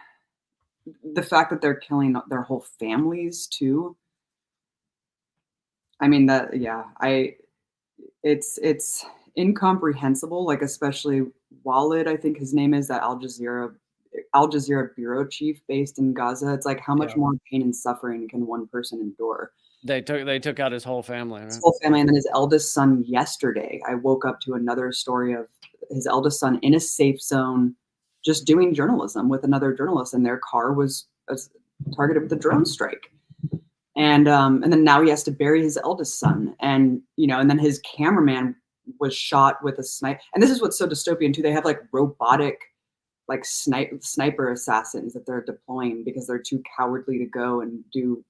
Speaker 5: fact that they're killing their whole families too. I mean, it's incomprehensible. Like, especially Walid, I think his name is, that Al Jazeera bureau chief based in Gaza. It's like, how much more pain and suffering can one person endure?
Speaker 1: They took out his whole family. Right?
Speaker 5: His whole family, and then his eldest son yesterday. I woke up to another story of his eldest son in a safe zone, just doing journalism with another journalist, and their car was targeted with a drone strike. And then now he has to bury his eldest son, and then his cameraman was shot with a sniper. And this is what's so dystopian too. They have like robotic, like sniper assassins that they're deploying because they're too cowardly to go and do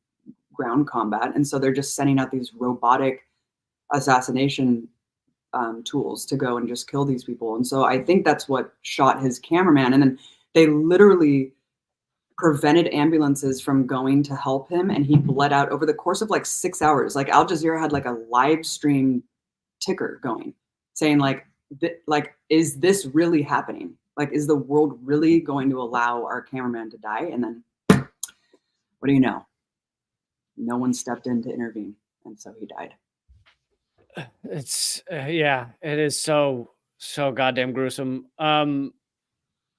Speaker 5: ground combat, and so they're just sending out these robotic assassination tools to go and just kill these people. And so I think that's what shot his cameraman. And then they literally prevented ambulances from going to help him, and he bled out over the course of like 6 hours. Like, Al Jazeera had like a live stream ticker going saying like, is this really happening? Like, is the world really going to allow our cameraman to die? And then what do you know? No one stepped in to intervene, and so he died.
Speaker 1: It's it is so goddamn gruesome.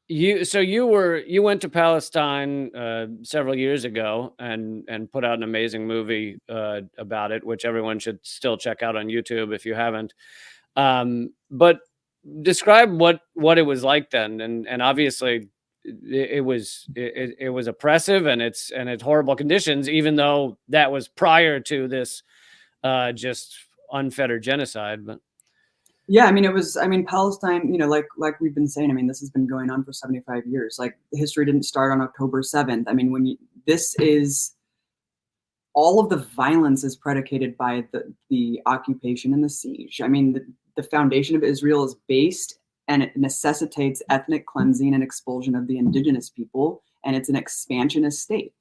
Speaker 1: You went to Palestine several years ago and put out an amazing movie about it, which everyone should still check out on YouTube if you haven't. But describe what it was like then, and obviously it was oppressive, and it's horrible conditions, even though that was prior to this just unfettered genocide. But
Speaker 5: yeah, I mean, Palestine, like we've been saying, I mean, this has been going on for 75 years. Like, history didn't start on October 7th. I mean, this is, all of the violence is predicated by the occupation and the siege. I mean, the foundation of Israel is based, and it necessitates ethnic cleansing and expulsion of the indigenous people, and it's an expansionist state.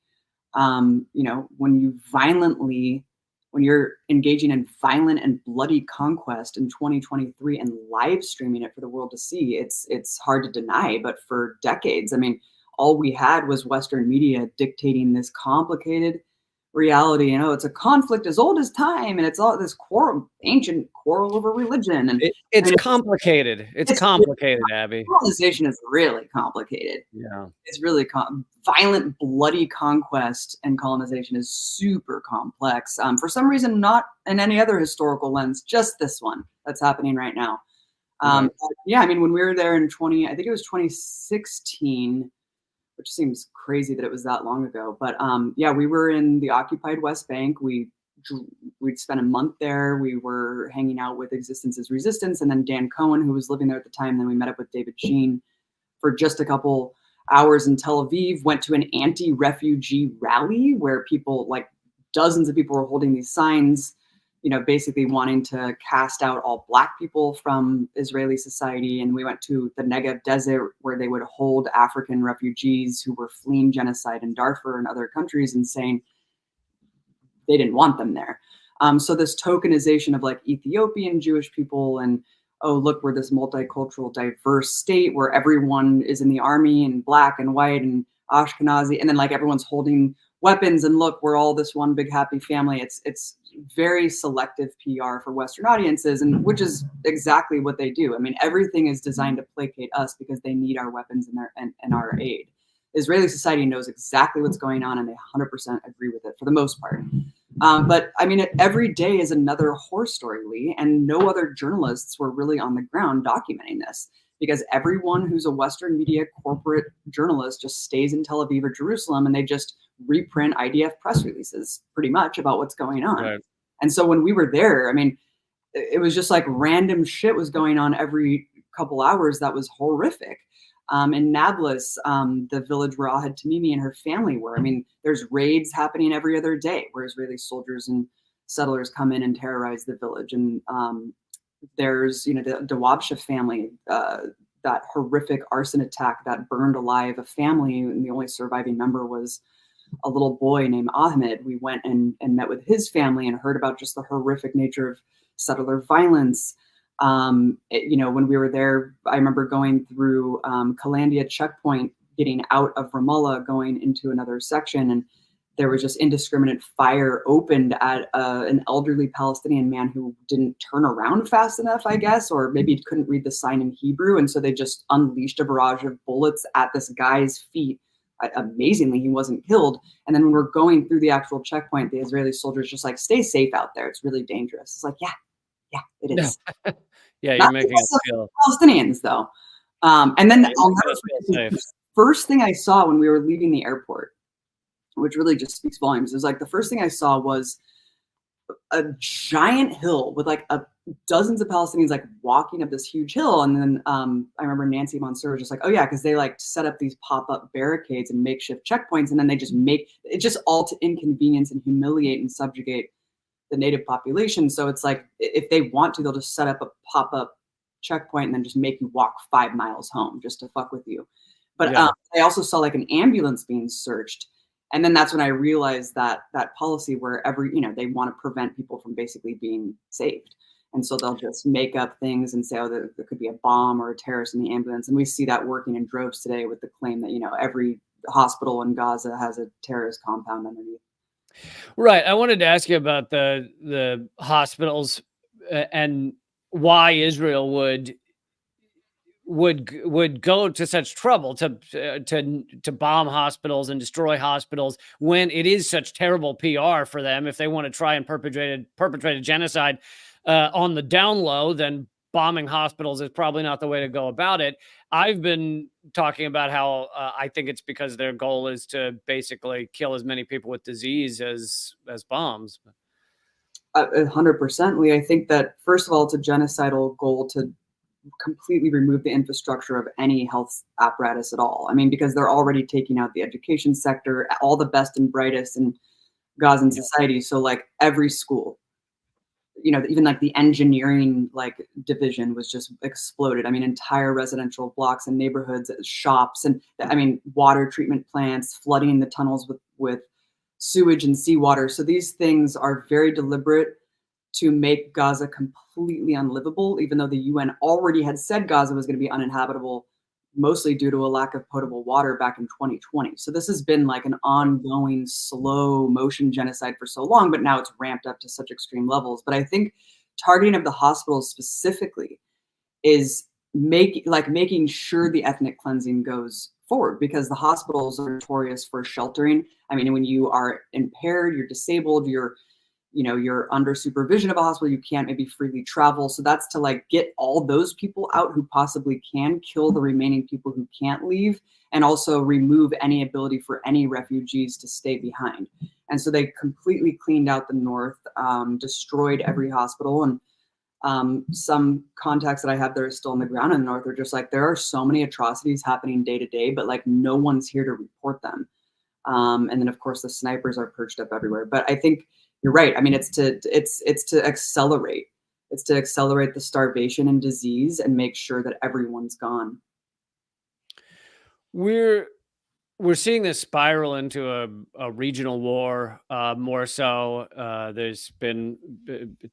Speaker 5: When you're engaging in violent and bloody conquest in 2023 and live streaming it for the world to see, it's hard to deny. But for decades, I mean, all we had was Western media dictating this complicated reality. It's a conflict as old as time, and it's all this ancient quarrel over religion. And
Speaker 1: it's complicated. It's complicated, Abby.
Speaker 5: Colonization is really complicated.
Speaker 1: Yeah,
Speaker 5: it's really violent, bloody conquest and colonization is super complex. For some reason, not in any other historical lens, just this one that's happening right now. Yeah, I mean, when we were there in I think it was 2016. which seems crazy that it was that long ago. But yeah, we were in the occupied West Bank. We'd spent a month there. We were hanging out with Existence is Resistance, and then Dan Cohen, who was living there at the time. Then we met up with David Sheen for just a couple hours in Tel Aviv, went to an anti-refugee rally where people, like dozens of people, were holding these signs, basically wanting to cast out all Black people from Israeli society. And we went to the Negev desert where they would hold African refugees who were fleeing genocide in Darfur and other countries and saying they didn't want them there. So this tokenization of like Ethiopian Jewish people and, oh, look, we're this multicultural, diverse state where everyone is in the army and Black and white and Ashkenazi, and then like everyone's holding weapons and look, we're all this one big happy family. It's very selective PR for Western audiences, and which is exactly what they do. I mean, everything is designed to placate us because they need our weapons and our aid. Israeli society knows exactly what's going on, and they 100% agree with it for the most part. But I mean, every day is another horror story, Lee, and no other journalists were really on the ground documenting this because everyone who's a Western media corporate journalist just stays in Tel Aviv or Jerusalem, and they just reprint IDF press releases pretty much about what's going on. Right. And so when we were there, I mean, it was just like random shit was going on every couple hours that was horrific. In Nablus, the village where Ahad Tamimi and her family were, I mean, there's raids happening every other day where Israeli soldiers and settlers come in and terrorize the village. And there's, the Dawabsha family, that horrific arson attack that burned alive a family, and the only surviving member was a little boy named Ahmed. We went and met with his family and heard about just the horrific nature of settler violence. When we were there, I remember going through Kalandia checkpoint, getting out of Ramallah, going into another section, and there was just indiscriminate fire opened at an elderly Palestinian man who didn't turn around fast enough, I guess, or maybe couldn't read the sign in Hebrew, and so they just unleashed a barrage of bullets at this guy's feet. Amazingly, he wasn't killed. And then when we're going through the actual checkpoint, the Israeli soldiers just like, stay safe out there. It's really dangerous. It's like, yeah, it is.
Speaker 1: Yeah, you're making us feel
Speaker 5: Palestinians though. And then the first thing I saw when we were leaving the airport, which really just speaks volumes, is like the first thing I saw was a giant hill with like dozens of Palestinians like walking up this huge hill. And then I remember Nancy Mansour was just like, oh yeah, because they like set up these pop-up barricades and makeshift checkpoints, and then they just make it just all to inconvenience and humiliate and subjugate the native population. So it's like, if they want to, they'll just set up a pop-up checkpoint and then just make you walk 5 miles home just to fuck with you. But yeah. I also saw like an ambulance being searched. And then that's when I realized that policy where they want to prevent people from basically being saved. And so they'll just make up things and say, oh, there could be a bomb or a terrorist in the ambulance. And we see that working in droves today with the claim that, every hospital in Gaza has a terrorist compound underneath.
Speaker 1: Right. I wanted to ask you about the hospitals and why Israel would go to such trouble to bomb hospitals and destroy hospitals when it is such terrible PR for them. If they want to try and perpetrate a genocide on the down low, then bombing hospitals is probably not the way to go about it. I've been talking about how I think it's because their goal is to basically kill as many people with disease as bombs.
Speaker 5: 100%, Lee. I think that, first of all, it's a genocidal goal to completely remove the infrastructure of any health apparatus at all. I mean, because they're already taking out the education sector, all the best and brightest in Gazan society. So like every school, even like the engineering division was just exploded. I mean, entire residential blocks and neighborhoods, shops, and I mean, water treatment plants, flooding the tunnels with sewage and seawater. So these things are very deliberate to make Gaza completely unlivable, even though the UN already had said Gaza was going to be uninhabitable, mostly due to a lack of potable water back in 2020. So this has been like an ongoing slow motion genocide for so long, but now it's ramped up to such extreme levels. But I think targeting of the hospitals specifically is making sure the ethnic cleansing goes forward, because the hospitals are notorious for sheltering. I mean, when you are impaired, you're disabled, you're you're under supervision of a hospital, you can't maybe freely travel. So that's to like get all those people out who possibly can, kill the remaining people who can't leave, and also remove any ability for any refugees to stay behind. And so they completely cleaned out the north, destroyed every hospital. And some contacts that I have that are still on the ground in the north are just like, there are so many atrocities happening day to day, but like no one's here to report them. And then of course the snipers are perched up everywhere. But I think you're right. I mean, it's to accelerate. It's to accelerate the starvation and disease and make sure that everyone's gone.
Speaker 1: We're seeing this spiral into a regional war, more so. There's been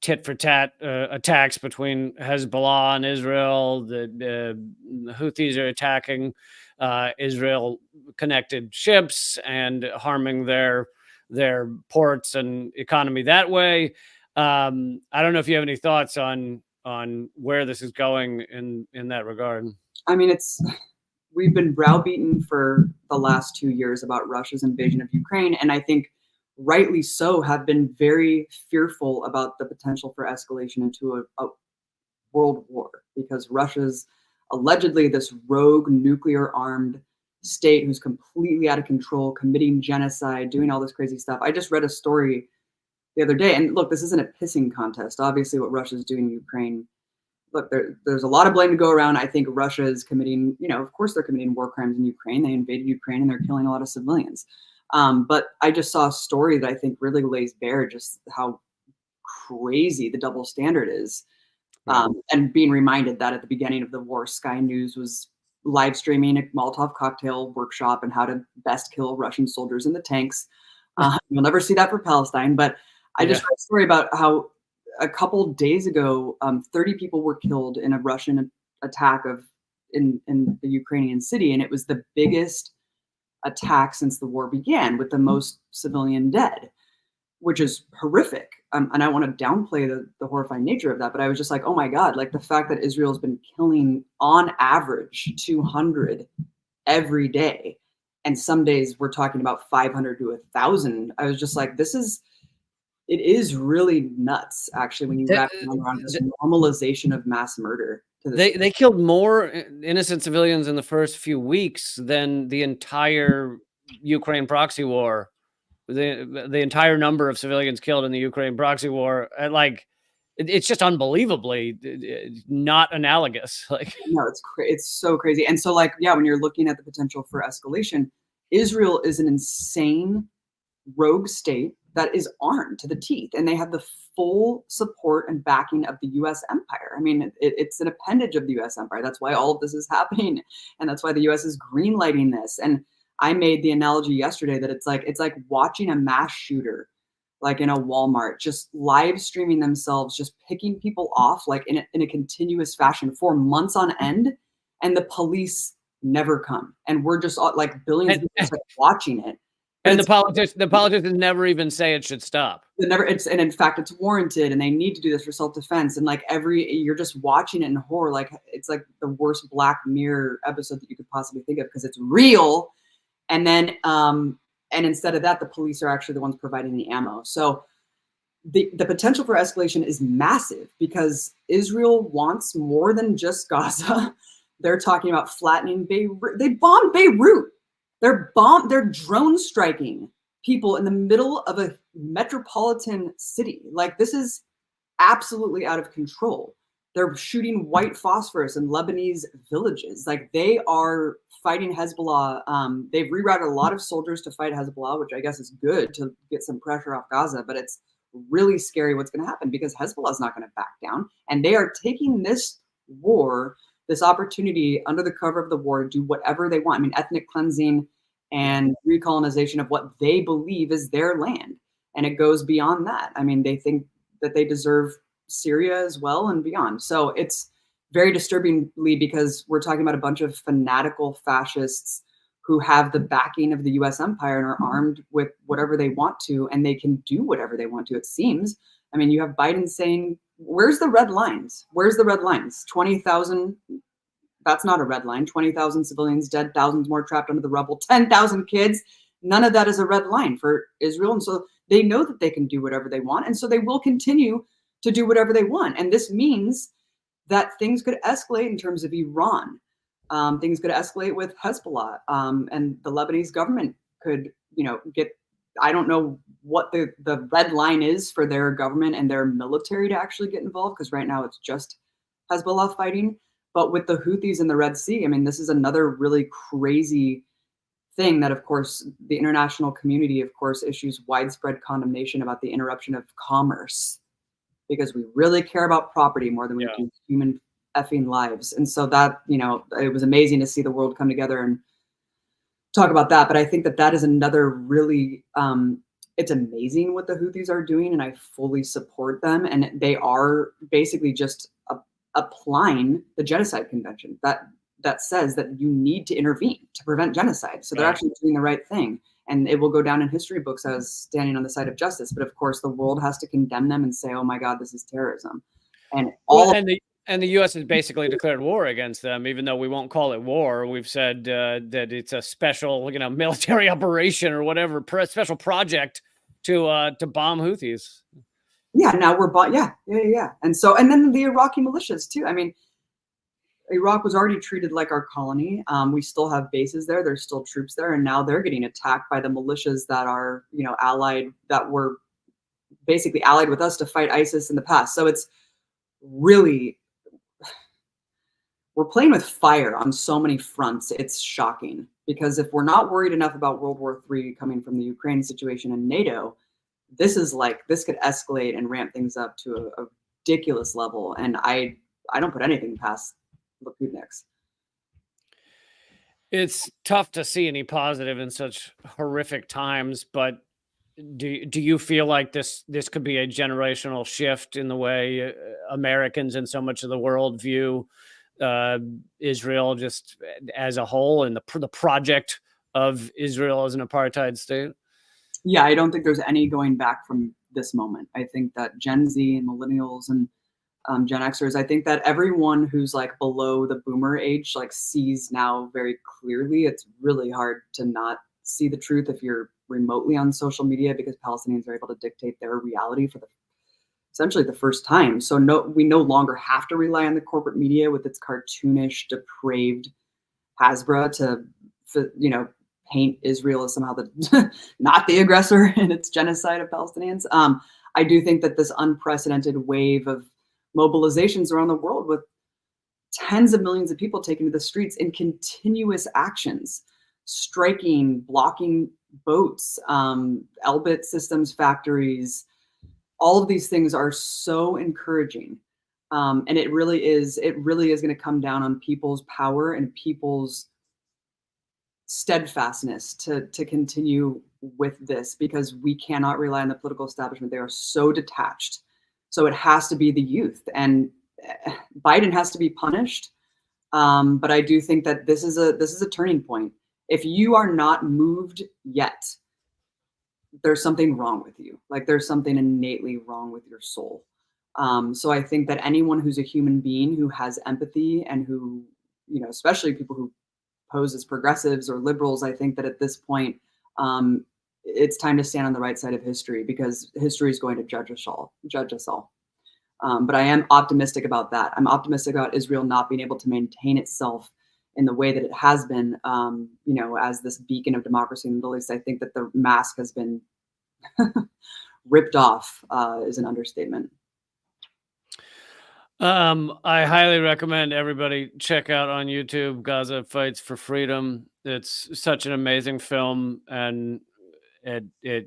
Speaker 1: tit for tat attacks between Hezbollah and Israel. The Houthis are attacking Israel-connected ships and harming their ports and economy that way. I don't know if you have any thoughts on where this is going in that regard.
Speaker 5: I mean, we've been browbeaten for the last 2 years about Russia's invasion of Ukraine, and I think rightly so have been very fearful about the potential for escalation into a world war, because Russia's allegedly this rogue nuclear armed state who's completely out of control, committing genocide, doing all this crazy stuff. I just read a story the other day, and look, this isn't a pissing contest. Obviously what Russia's doing in Ukraine, look, there's a lot of blame to go around. I think Russia is committing, of course they're committing war crimes in Ukraine. They invaded Ukraine and they're killing a lot of civilians. But I just saw a story that I think really lays bare just how crazy the double standard is. And being reminded that at the beginning of the war, Sky News was live streaming a Molotov cocktail workshop and how to best kill Russian soldiers in the tanks. You'll never see that for Palestine, but I just read a story about how a couple days ago, 30 people were killed in a Russian attack in the Ukrainian city, and it was the biggest attack since the war began, with the most civilian dead, which is horrific. And I want to downplay the horrifying nature of that, but I was just like, oh my God, like the fact that Israel's been killing on average 200 every day, and some days we're talking about 500 to 1,000. I was just like, it is really nuts, actually, when you wrap it around this normalization of mass murder.
Speaker 1: They killed more innocent civilians in the first few weeks than the entire Ukraine proxy war. The entire number of civilians killed in the Ukraine proxy war, it's just unbelievably not analogous. Like,
Speaker 5: no, it's so crazy. And so, when you're looking at the potential for escalation, Israel is an insane rogue state that is armed to the teeth, and they have the full support and backing of the U.S. empire. I mean, it's an appendage of the U.S. empire. That's why all of this is happening, and that's why the U.S. is greenlighting this. And I made the analogy yesterday that it's like watching a mass shooter, like in a Walmart, just live streaming themselves, just picking people off like in a continuous fashion for months on end, and the police never come, and we're just like billions of people just like watching it.
Speaker 1: And the politicians never even say it should stop.
Speaker 5: And in fact, it's warranted, and they need to do this for self-defense. And like you're just watching it in horror, like it's like the worst Black Mirror episode that you could possibly think of, because it's real. And then, and instead of that, the police are actually the ones providing the ammo. So the potential for escalation is massive, because Israel wants more than just Gaza. They're talking about flattening Beirut. They bombed Beirut. They're drone striking people in the middle of a metropolitan city. Like, this is absolutely out of control. They're shooting white phosphorus in Lebanese villages. Like, they are fighting Hezbollah. They've rerouted a lot of soldiers to fight Hezbollah, which I guess is good to get some pressure off Gaza, but it's really scary what's going to happen, because Hezbollah is not going to back down. And they are taking this war, this opportunity under the cover of the war, to do whatever they want. I mean, ethnic cleansing and recolonization of what they believe is their land. And it goes beyond that. I mean, they think that they deserve Syria as well and beyond. So it's very disturbingly, because we're talking about a bunch of fanatical fascists who have the backing of the US empire and are armed with whatever they want to, and they can do whatever they want to, it seems. I mean, you have Biden saying, where's the red lines? Where's the red lines? 20,000, that's not a red line. 20,000 civilians dead, thousands more trapped under the rubble, 10,000 kids. None of that is a red line for Israel. And so they know that they can do whatever they want. And so they will continue to do whatever they want. And this means that things could escalate in terms of Iran. Things could escalate with Hezbollah, and the Lebanese government could, get, I don't know what the red line is for their government and their military to actually get involved, because right now it's just Hezbollah fighting. But with the Houthis in the Red Sea, I mean, this is another really crazy thing that, of course, the international community, of course, issues widespread condemnation about the interruption of commerce, because we really care about property more than we do human effing lives. And so that, it was amazing to see the world come together and talk about that. But I think that is another really, it's amazing what the Houthis are doing, and I fully support them. And they are basically just applying the Genocide Convention that says that you need to intervene to prevent genocide. So they're actually doing the right thing. And it will go down in history books as standing on the side of justice. But of course, the world has to condemn them and say, "Oh my God, this is terrorism." And
Speaker 1: the U.S. has basically declared war against them, even though we won't call it war. We've said that it's a special, military operation or whatever, special project to bomb Houthis.
Speaker 5: Yeah, now we're yeah. And then the Iraqi militias too. I mean, Iraq was already treated like our colony. We still have bases there. There's still troops there, and now they're getting attacked by the militias that are, that were basically allied with us to fight ISIS in the past. So it's really, we're playing with fire on so many fronts. It's shocking, because if we're not worried enough about World War III coming from the Ukraine situation and NATO, this could escalate and ramp things up to a ridiculous level. And I don't put anything past Liputniks.
Speaker 1: It's tough to see any positive in such horrific times, but do you feel like this could be a generational shift in the way Americans and so much of the world view Israel just as a whole, and the project of Israel as an apartheid state?
Speaker 5: Yeah, I don't think there's any going back from this moment. I think that Gen Z and millennials and Gen Xers, I think that everyone who's below the boomer age sees now very clearly. It's really hard to not see the truth if you're remotely on social media, because Palestinians are able to dictate their reality for essentially the first time. So we no longer have to rely on the corporate media with its cartoonish, depraved Hasbra to paint Israel as somehow not the aggressor in its genocide of Palestinians. I do think that this unprecedented wave of mobilizations around the world, with tens of millions of people taking to the streets in continuous actions, striking, blocking boats, Elbit Systems factories, all of these things are so encouraging. And it really is going to come down on people's power and people's steadfastness to continue with this, because we cannot rely on the political establishment. They are so detached. So it has to be the youth, and Biden has to be punished. But I do think that this is a turning point. If you are not moved yet, there's something wrong with you. There's something innately wrong with your soul. So I think that anyone who's a human being who has empathy, and who, especially people who pose as progressives or liberals, I think that at this point, it's time to stand on the right side of history, because history is going to judge us all. But I am optimistic about that. I'm optimistic about Israel not being able to maintain itself in the way that it has been, as this beacon of democracy in the Middle East. I think that the mask has been ripped off, is an understatement.
Speaker 1: I highly recommend everybody check out on YouTube Gaza Fights for Freedom. It's such an amazing film, and it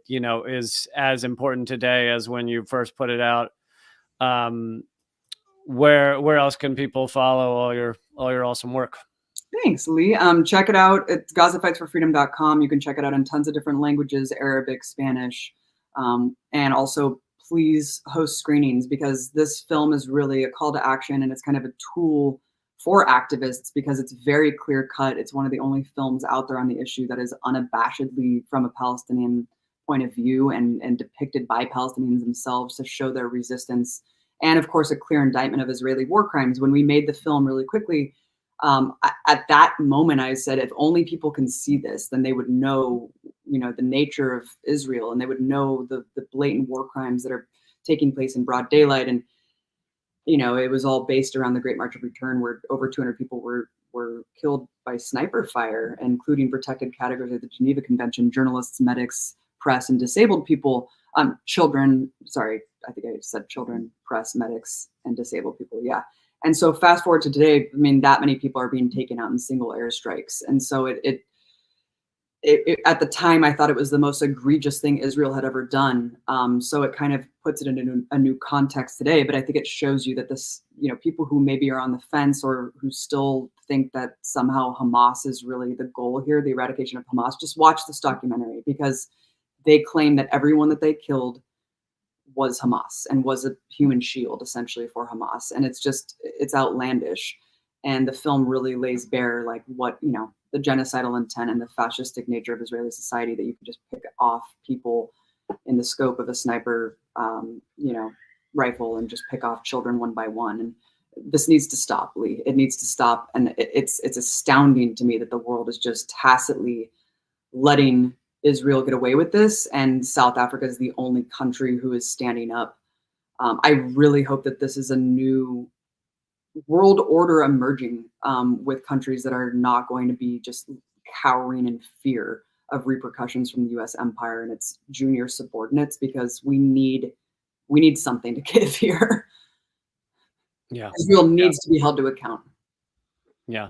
Speaker 1: is as important today as when you first put it out. Where else can people follow all your awesome work?
Speaker 5: Thanks, Lee. Check it out. It's GazaFightsForFreedom.com. You can check it out in tons of different languages: Arabic, Spanish, and also please host screenings, because this film is really a call to action, and it's kind of a tool for activists, because it's very clear cut. It's one of the only films out there on the issue that is unabashedly from a Palestinian point of view, and depicted by Palestinians themselves to show their resistance. And of course, a clear indictment of Israeli war crimes. When we made the film really quickly, At that moment, I said, if only people can see this, then they would know, the nature of Israel, and they would know the blatant war crimes that are taking place in broad daylight. And it was all based around the Great March of Return, where over 200 people were killed by sniper fire, including protected categories of the Geneva Convention: journalists, medics, press, and disabled people. Children. Sorry, I think I said children, press, medics, and disabled people. Yeah. And so fast forward to today, I mean, that many people are being taken out in single airstrikes. And so it at the time, I thought it was the most egregious thing Israel had ever done. So it kind of puts it in a new context today. But I think it shows you that this, people who maybe are on the fence or who still think that somehow Hamas is really the goal here, the eradication of Hamas, just watch this documentary, because they claim that everyone that they killed was Hamas and was a human shield essentially for Hamas. And it's outlandish. And the film really lays bare like what, the genocidal intent and the fascistic nature of Israeli society, that you can just pick off people in the scope of a sniper, rifle, and just pick off children one by one. And this needs to stop, Lee. It needs to stop. And it's astounding to me that the world is just tacitly letting Israel get away with this, and South Africa is the only country who is standing up. I really hope that this is a new world order emerging, with countries that are not going to be just cowering in fear of repercussions from the U.S. empire and its junior subordinates, because we need something to give here.
Speaker 1: Yeah.
Speaker 5: Israel needs to be held to account.
Speaker 1: Yeah.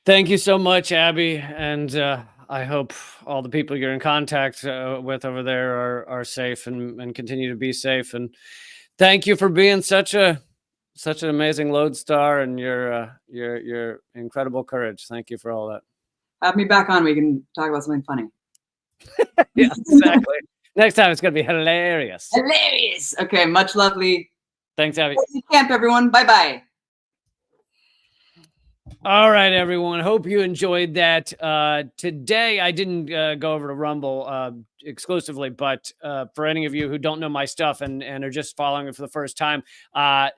Speaker 1: Thank you so much, Abby. And I hope all the people you're in contact with over there are safe and continue to be safe. And thank you for being such an amazing lodestar, and your incredible courage. Thank you for all that.
Speaker 5: Have me back on. We can talk about something funny.
Speaker 1: Yeah, exactly. Next time it's going to be hilarious.
Speaker 5: Hilarious. Okay. Much love, Lee.
Speaker 1: Thanks, Abby.
Speaker 5: Camp, everyone. Bye-bye.
Speaker 1: All right, everyone. Hope you enjoyed that. Today, I didn't go over to Rumble exclusively, but for any of you who don't know my stuff and are just following it for the first time,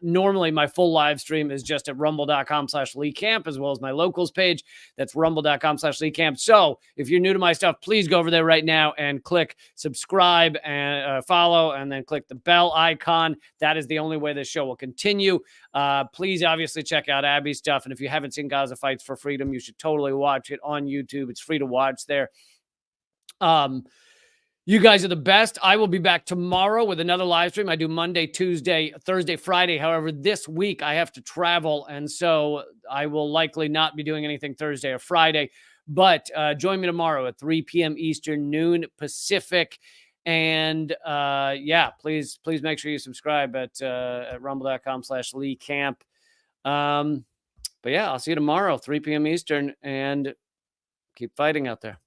Speaker 1: normally my full live stream is just at rumble.com/LeeCamp, as well as my locals page. That's rumble.com/LeeCamp. So if you're new to my stuff, please go over there right now and click subscribe and follow, and then click the bell icon. That is the only way this show will continue. Please obviously check out Abby's stuff. And if you haven't seen Gaza Fights for Freedom, you should totally watch it on YouTube. It's free to watch there. You guys are the best. I will be back tomorrow with another live stream. I do Monday, Tuesday, Thursday, Friday. However, this week I have to travel, and so I will likely not be doing anything Thursday or Friday. But join me tomorrow at 3 p.m. Eastern, noon Pacific. And please make sure you subscribe at rumble.com/LeeCamp. But yeah, I'll see you tomorrow, 3 p.m. Eastern, and keep fighting out there.